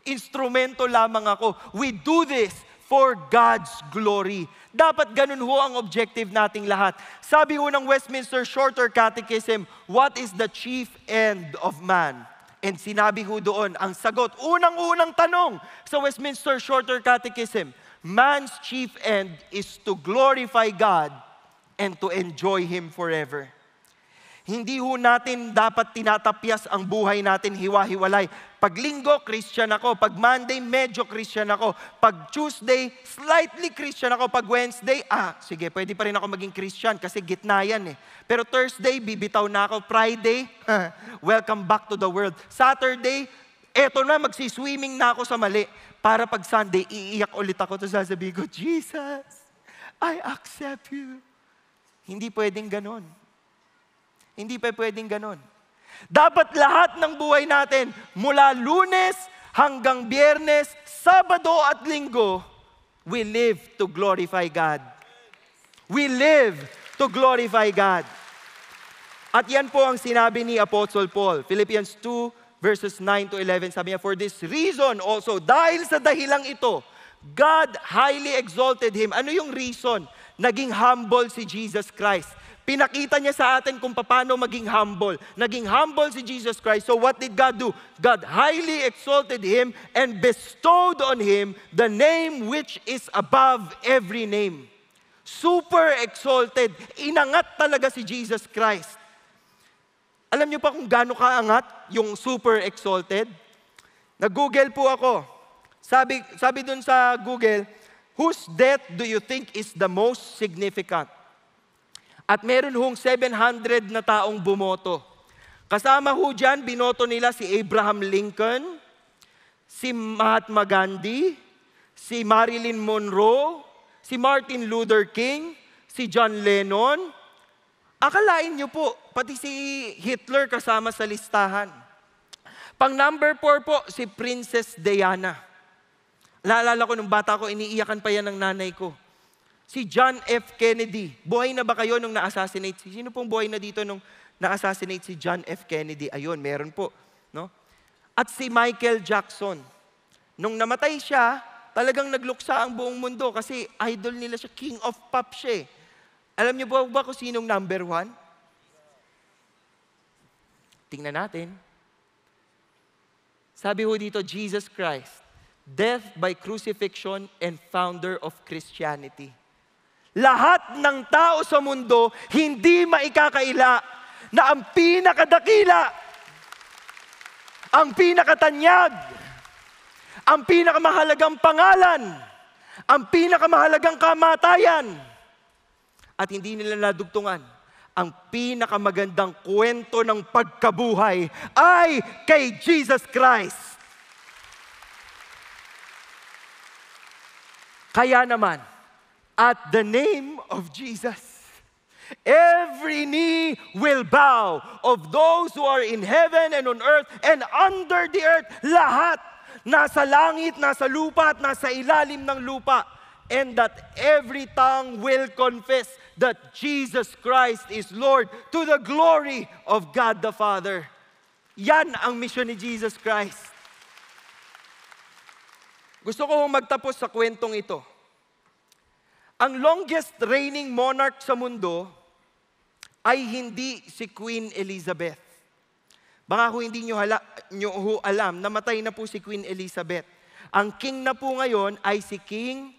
Instrumento lamang ako. We do this for God's glory. Dapat ganun ho ang objective nating lahat. Sabi ho ng Westminster Shorter Catechism, what is the chief end of man? And sinabi ho doon, ang sagot, unang-unang tanong sa Westminster Shorter Catechism, man's chief end is to glorify God and to enjoy Him forever. Hindi ho natin dapat tinatapyas ang buhay natin hiwa-hiwalay. Pag Linggo, Christian ako. Pag Monday, medyo Christian ako. Pag Tuesday, slightly Christian ako. Pag Wednesday, sige, pwede pa rin ako maging Christian kasi gitna yan eh. Pero Thursday, bibitaw na ako. Friday, welcome back to the world. Saturday, eto na, magsiswimming na ako sa mali. Para pag Sunday, iiyak ulit ako. Tapos sasabihin ko, Jesus, I accept you. Hindi pwedeng ganon. Hindi pa pwedeng ganon. Dapat lahat ng buhay natin, mula Lunes hanggang Biyernes, Sabado at Linggo, we live to glorify God. We live to glorify God. At yan po ang sinabi ni Apostle Paul. Philippians 2 verses 9 to 11. Sabi niya, for this reason also, dahil sa dahilang ito, God highly exalted Him. Ano yung reason? Naging humble si Jesus Christ. Pinakita niya sa atin kung paano maging humble. Naging humble si Jesus Christ. So what did God do? God highly exalted Him and bestowed on Him the name which is above every name. Super exalted. Inangat talaga si Jesus Christ. Alam niyo pa kung gaano kaangat yung super exalted? Nag-Google po ako. Sabi dun sa Google, whose death do you think is the most significant? At meron hong 700 na taong bumoto. Kasama ho dyan, binoto nila si Abraham Lincoln, si Mahatma Gandhi, si Marilyn Monroe, si Martin Luther King, si John Lennon. Akalain niyo po, pati si Hitler kasama sa listahan. Pang number 4 po, si Princess Diana. Naalala ko nung bata ko, iniiyakan pa yan ng nanay ko. Si John F. Kennedy. Buhay na ba kayo nung na-assassinate? Sino pong buhay na dito nung na-assassinate si John F. Kennedy? Ayun, meron po. No? At si Michael Jackson. Nung namatay siya, talagang nagluksa ang buong mundo kasi idol nila siya, king of pop siya. Alam niyo ba kung sinong number 1? Tingnan natin. Sabi ho dito, Jesus Christ, death by crucifixion and founder of Christianity. Lahat ng tao sa mundo hindi maikakaila na ang pinakadakila, ang pinakatanyag, ang pinakamahalagang pangalan, ang pinakamahalagang kamatayan, at hindi nila nadugtungan, ang pinakamagandang kwento ng pagkabuhay ay kay Jesus Christ. Kaya naman, at the name of Jesus, every knee will bow of those who are in heaven and on earth and under the earth. Lahat, nasa langit, nasa lupa, at nasa ilalim ng lupa. And that every tongue will confess that Jesus Christ is Lord to the glory of God the Father. Yan ang mission ni Jesus Christ. Gusto ko magtapos sa kwentong ito. Ang longest reigning monarch sa mundo ay hindi si Queen Elizabeth. Baka kung hindi nyo alam, namatay na po si Queen Elizabeth. Ang king na po ngayon ay si King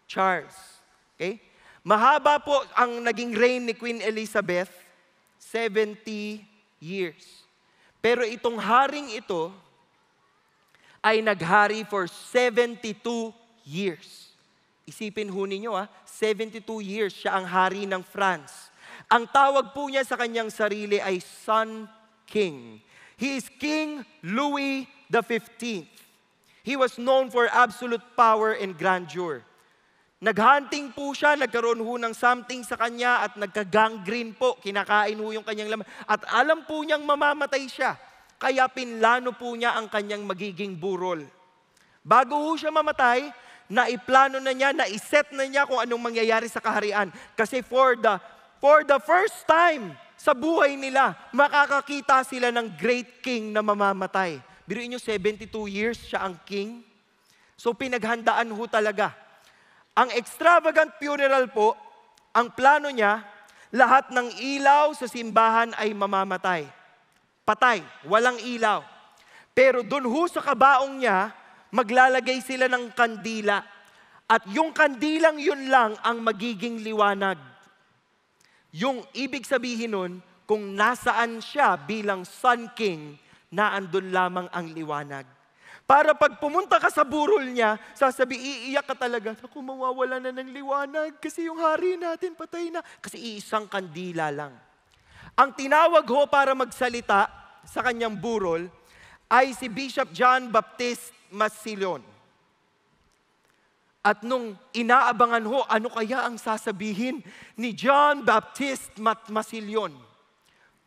Charles. Okay? Mahaba po ang naging reign ni Queen Elizabeth, 70 years. Pero itong haring ito ay naghari for 72 years. Isipin ho ninyo, 72 years siya ang hari ng France. Ang tawag po niya sa kanyang sarili ay Sun King. He is King Louis XV. He was known for absolute power and grandeur. Naghunting po siya, nagkaroon ho ng something sa kanya at nagka-gangrene po, kinakain ho yung kanyang laman. At alam po niyang mamamatay siya, kaya pinlano po niya ang kanyang magiging burol. Bago ho siya mamatay, naiplano na niya, naiset na niya kung anong mangyayari sa kaharian. Kasi for the first time sa buhay nila, makakakita sila ng great king na mamamatay. Biruin niyo, 72 years siya ang king. So pinaghandaan ho talaga. Ang extravagant funeral po, ang plano niya, lahat ng ilaw sa simbahan ay mamamatay. Patay, walang ilaw. Pero dun ho sa kabaong niya, maglalagay sila ng kandila. At yung kandilang yun lang ang magiging liwanag. Yung ibig sabihin nun, kung nasaan siya bilang Sun King, naandun lamang ang liwanag. Para pag pumunta ka sa burol niya, iiyak ka talaga, ako mawawala na ng liwanag kasi yung hari natin patay na. Kasi iisang kandila lang. Ang tinawag ho para magsalita sa kanyang burol ay si Bishop John Baptist Massillon. At nung inaabangan ho, ano kaya ang sasabihin ni John Baptist Massillon?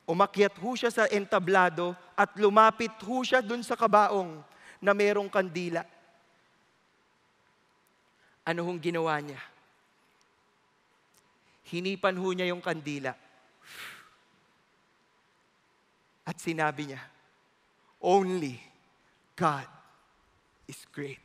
Umakyat ho siya sa entablado at lumapit ho siya dun sa kabaong na merong kandila. Ano hong ginawa niya? hinipan ho niya yung kandila. At sinabi niya, only God is great.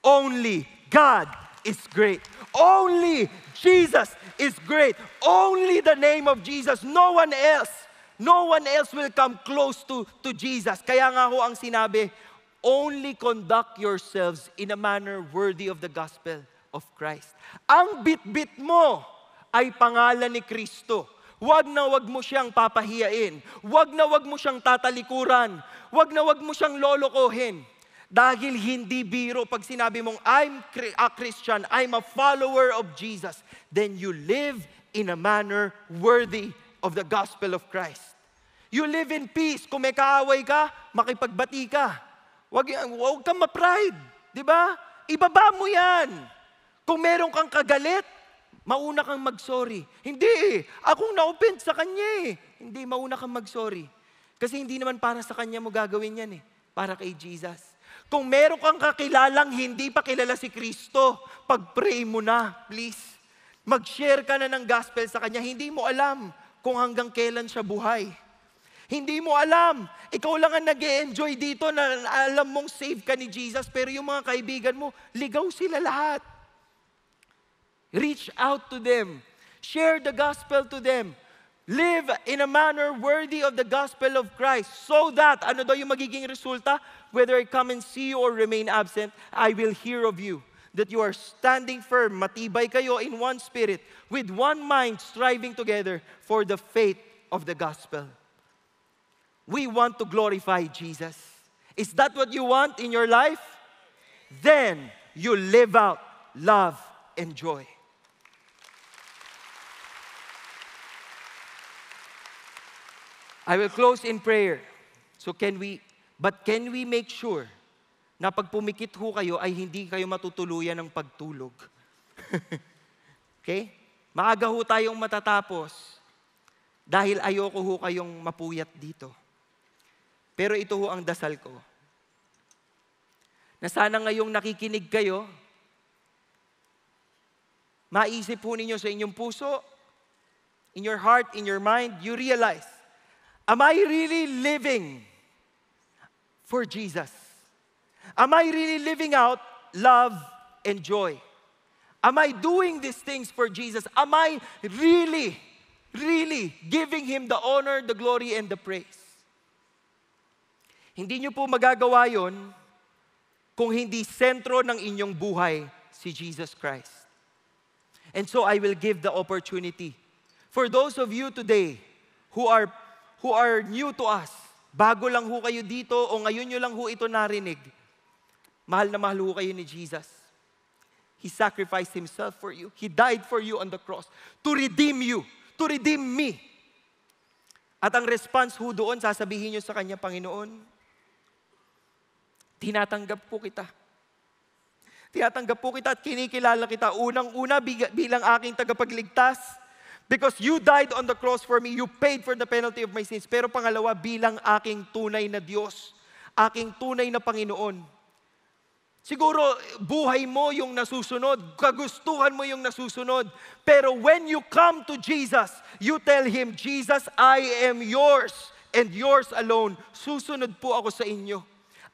Only God is great. Only Jesus is great. Only the name of Jesus. No one else will come close to Jesus. Kaya nga ho ang sinabi, only conduct yourselves in a manner worthy of the gospel of Christ. Ang bit-bit mo ay pangalan ni Kristo. Wag na wag mo siyang papahiyain. Wag na wag mo siyang tatalikuran. Wag na wag mo siyang lolokohin. Dahil hindi biro pag sinabi mong, I'm a Christian, I'm a follower of Jesus, then you live in a manner worthy of the gospel of Christ. You live in peace. Kung may kaaway ka, makipagbati ka. Wag kang ma-pride. Di ba? Ibaba mo yan. Kung meron kang kagalit, mauna kang mag-sorry. Hindi akong na-offend sa kanya Hindi, mauna kang mag-sorry. Kasi hindi naman para sa kanya mo gagawin yan Para kay Jesus. Kung meron kang kakilalang hindi pa kilala si Kristo, pag-pray mo na, please. Mag-share ka na ng gospel sa kanya. Hindi mo alam kung hanggang kailan siya buhay. Hindi mo alam. Ikaw lang ang nag-e-enjoy dito na alam mong save ka ni Jesus, pero yung mga kaibigan mo, ligaw sila lahat. Reach out to them. Share the gospel to them. Live in a manner worthy of the gospel of Christ so that, ano daw yung magiging resulta? Whether I come and see you or remain absent, I will hear of you. That you are standing firm, matibay kayo in one spirit, with one mind striving together for the faith of the gospel. We want to glorify Jesus. Is that what you want in your life? Then you live out love and joy. I will close in prayer. So can we make sure na pag pumikit ho kayo ay hindi kayo matutuluyan ng pagtulog? Okay? Maaga ho tayong matatapos dahil ayoko ho kayong mapuyat dito. Pero ito ho ang dasal ko. Na sana ngayong nakikinig kayo, maisip ho ninyo sa inyong puso, in your heart, in your mind, you realize, am I really living for Jesus? Am I really living out love and joy? Am I doing these things for Jesus? Am I really giving Him the honor, the glory, and the praise? Hindi niyo po magagawa yon kung hindi sentro ng inyong buhay si Jesus Christ. And so I will give the opportunity for those of you today who are new to us, bago lang ho kayo dito o ngayon nyo lang ho ito narinig, mahal na mahal ho kayo ni Jesus. He sacrificed Himself for you. He died for you on the cross to redeem you, to redeem me. At ang response ho doon, sasabihin nyo sa Kanya, Panginoon, tinatanggap po kita. Tinatanggap po kita at kinikilala kita. Unang-una bilang aking tagapagligtas, because you died on the cross for me, you paid for the penalty of my sins. Pero pangalawa, bilang aking tunay na Diyos, aking tunay na Panginoon. Siguro, buhay mo yung nasusunod, kagustuhan mo yung nasusunod. Pero when you come to Jesus, you tell Him, Jesus, I am yours and yours alone. Susunod po ako sa inyo.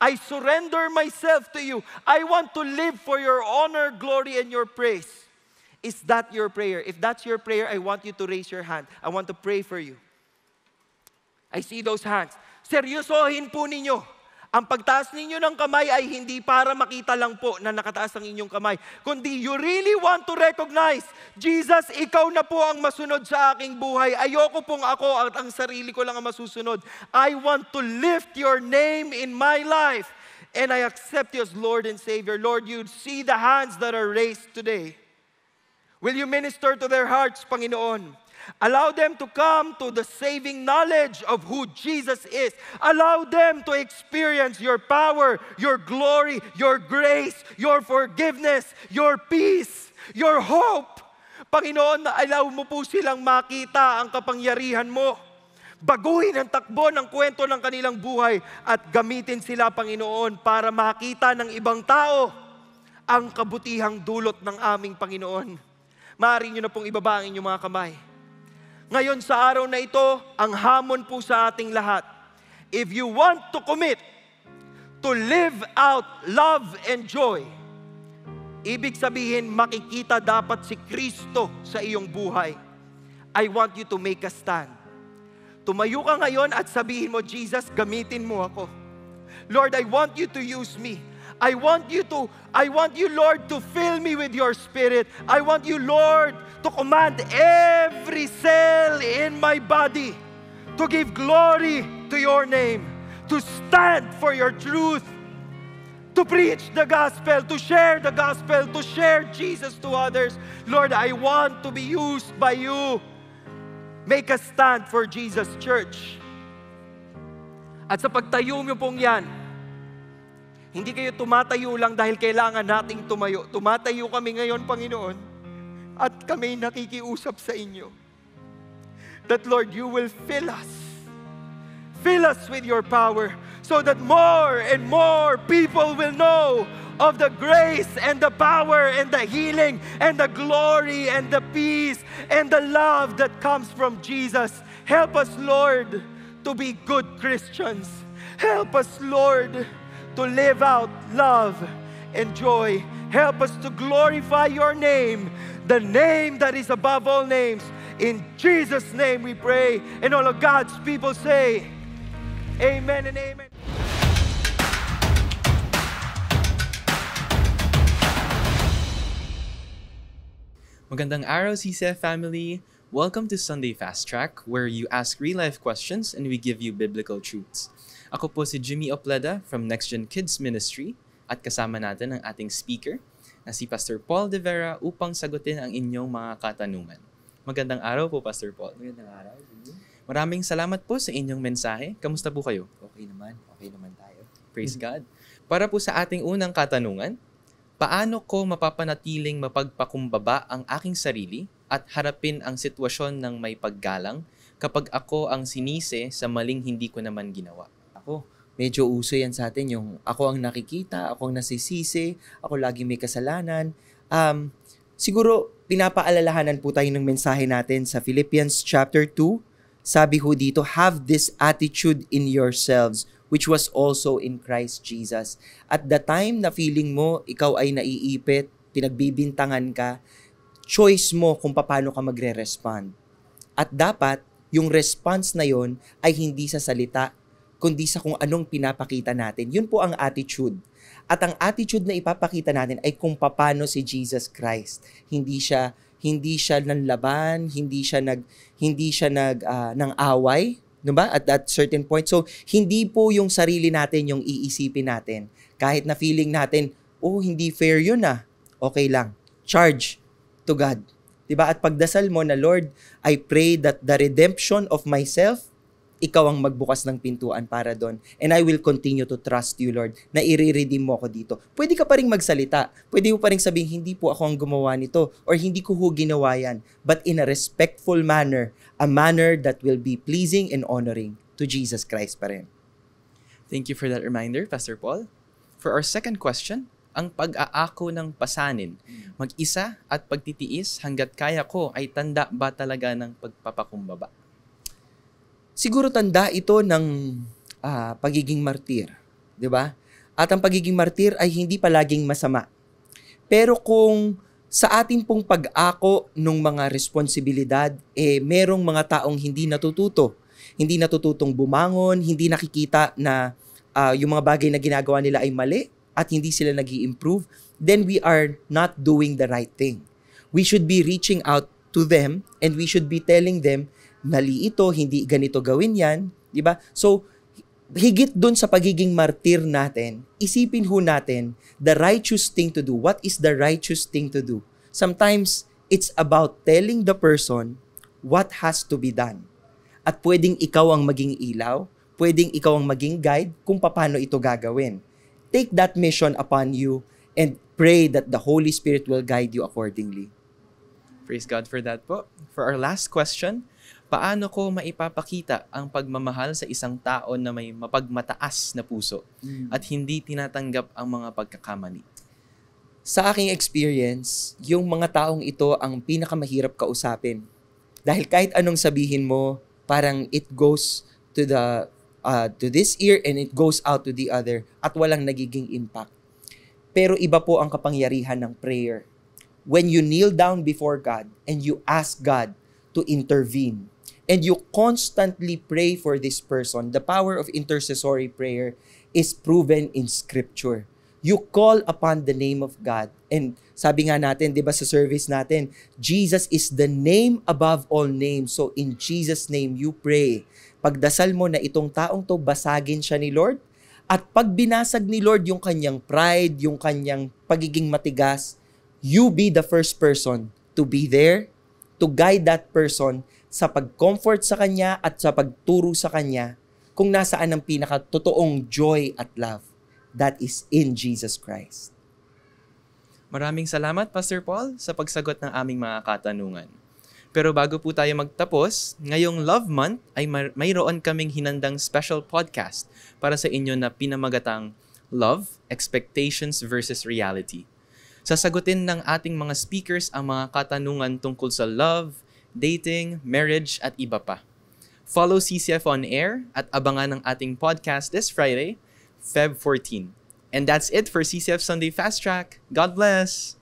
I surrender myself to you. I want to live for your honor, glory, and your praise. Is that your prayer? If that's your prayer, I want you to raise your hand. I want to pray for you. I see those hands. Seryosohin po ninyo. Ang pagtaas ninyo ng kamay ay hindi para makita lang po na nakataas ang inyong kamay. Kundi you really want to recognize, Jesus, ikaw na po ang masunod sa aking buhay. Ayoko pong ako at ang sarili ko lang ang masusunod. I want to lift your name in my life. And I accept you as Lord and Savior. Lord, you see the hands that are raised today. Will you minister to their hearts, Panginoon? Allow them to come to the saving knowledge of who Jesus is. Allow them to experience your power, your glory, your grace, your forgiveness, your peace, your hope. Panginoon, allow mo po silang makita ang kapangyarihan mo. Baguhin ang takbo ng kwento ng kanilang buhay at gamitin sila, Panginoon, para makita ng ibang tao ang kabutihang dulot ng aming Panginoon. maaari nyo na pong ibaba ang inyong mga kamay. Ngayon sa araw na ito, ang hamon po sa ating lahat. If you want to commit to live out love and joy, ibig sabihin, makikita dapat si Kristo sa iyong buhay. I want you to make a stand. Tumayo ka ngayon at sabihin mo, Jesus, gamitin mo ako. Lord, I want you to use me. I want you, Lord, to fill me with your Spirit. I want you, Lord, to command every cell in my body to give glory to your name, to stand for your truth, to preach the gospel, to share the gospel, to share Jesus to others. Lord, I want to be used by you. Make a stand for Jesus, church. At sa pagtayo mo pong yan, hindi kayo tumatayo lang dahil kailangan nating tumayo. Tumatayo kami ngayon, Panginoon, at kami nakikiusap sa inyo. That, Lord, you will fill us. Fill us with your power so that more and more people will know of the grace and the power and the healing and the glory and the peace and the love that comes from Jesus. Help us, Lord, to be good Christians. Help us, Lord, to live out love and joy. Help us to glorify your name, the name that is above all names. In Jesus' name we pray. And all of God's people say, amen and amen. Magandang araw, CCF family. Welcome to Sunday Fast Track, where you ask real-life questions and we give you biblical truths. Ako po si Jimmy Opleda from Next Gen Kids Ministry at kasama natin ang ating speaker na si Pastor Paul De Vera upang sagutin ang inyong mga katanungan. Magandang araw po, Pastor Paul. Magandang araw, Jimmy. Maraming salamat po sa inyong mensahe. Kamusta po kayo? Okay naman tayo. Praise God. Para po sa ating unang katanungan, paano ko mapapanatiling mapagpakumbaba ang aking sarili at harapin ang sitwasyon ng may paggalang kapag ako ang sinisi sa maling hindi ko naman ginawa? Ako, medyo uso yan sa atin yung ako ang nakikita, ako ang nasisisi, ako lagi may kasalanan. Siguro, pinapaalalahanan po tayo ng mensahe natin sa Philippians chapter 2. Sabi ho dito, have this attitude in yourselves, which was also in Christ Jesus. At the time na feeling mo, ikaw ay naiipit, pinagbibintangan ka, choice mo kung paano ka magre-respond. At dapat, yung response na yon ay hindi sa salita, kundi sa kung anong pinapakita natin. Yun po ang attitude. At ang attitude na ipapakita natin ay kung paano si Jesus Christ. Hindi siya nanlaban, hindi siya nang away, 'di ba? At that certain point. So, hindi po yung sarili natin yung iisipin natin. Kahit na feeling natin, oh, hindi fair yun ah. Okay lang. Charge to God. 'Di ba? At pagdasal mo na, Lord, I pray that the redemption of myself, ikaw ang magbukas ng pintuan para doon. And I will continue to trust you, Lord, na i-redeem mo ako dito. Pwede ka pa rin magsalita. Pwede mo pa rin sabihin, hindi po ako ang gumawa nito or hindi ko ginawa yan. But in a respectful manner, a manner that will be pleasing and honoring to Jesus Christ pa rin. Thank you for that reminder, Pastor Paul. For our second question, ang pag-aako ng pasanin, mag-isa at pagtitiis hanggat kaya ko ay tanda ba talaga ng pagpapakumbaba? Siguro tanda ito ng pagiging martir, 'di ba? At ang pagiging martir ay hindi palaging masama. Pero kung sa atin pong pag-ako ng mga responsibilidad, merong mga taong hindi natututong bumangon, hindi nakikita na yung mga bagay na ginagawa nila ay mali at hindi sila nag-i-improve, then we are not doing the right thing. We should be reaching out to them and we should be telling them, mali ito, hindi ganito gawin yan, di ba? So, higit dun sa pagiging martir natin, isipin ho natin the righteous thing to do. What is the righteous thing to do? Sometimes, it's about telling the person what has to be done. At pwedeng ikaw ang maging ilaw, pwedeng ikaw ang maging guide kung paano ito gagawin. Take that mission upon you and pray that the Holy Spirit will guide you accordingly. Praise God for that po. For our last question, paano ko maipapakita ang pagmamahal sa isang tao na may mapagmataas na puso at hindi tinatanggap ang mga pagkakamali? Sa aking experience, yung mga taong ito ang pinakamahirap kausapin. Dahil kahit anong sabihin mo, parang it goes to this ear and it goes out to the other at walang nagiging impact. Pero iba po ang kapangyarihan ng prayer. When you kneel down before God and you ask God to intervene and you constantly pray for this person, the power of intercessory prayer is proven in Scripture. You call upon the name of God. And sabi nga natin, di ba sa service natin, Jesus is the name above all names. So in Jesus' name, you pray. Pagdasal mo na itong taong to, basagin siya ni Lord. At pag binasag ni Lord yung kanyang pride, yung kanyang pagiging matigas, you be the first person to be there, to guide that person sa pag-comfort sa kanya at sa pagturo sa kanya kung nasaan ang pinaka-totoong joy at love. That is in Jesus Christ. Maraming salamat, Pastor Paul, sa pagsagot ng aming mga katanungan. Pero bago po tayo magtapos, ngayong Love Month ay mayroon kaming hinandang special podcast para sa inyo na pinamagatang Love, Expectations versus Reality. Sasagutin ng ating mga speakers ang mga katanungan tungkol sa love, dating, marriage at iba pa. Follow CCF on air at abangan ang ating podcast this Friday, Feb 14. And that's it for CCF Sunday Fast Track. God bless!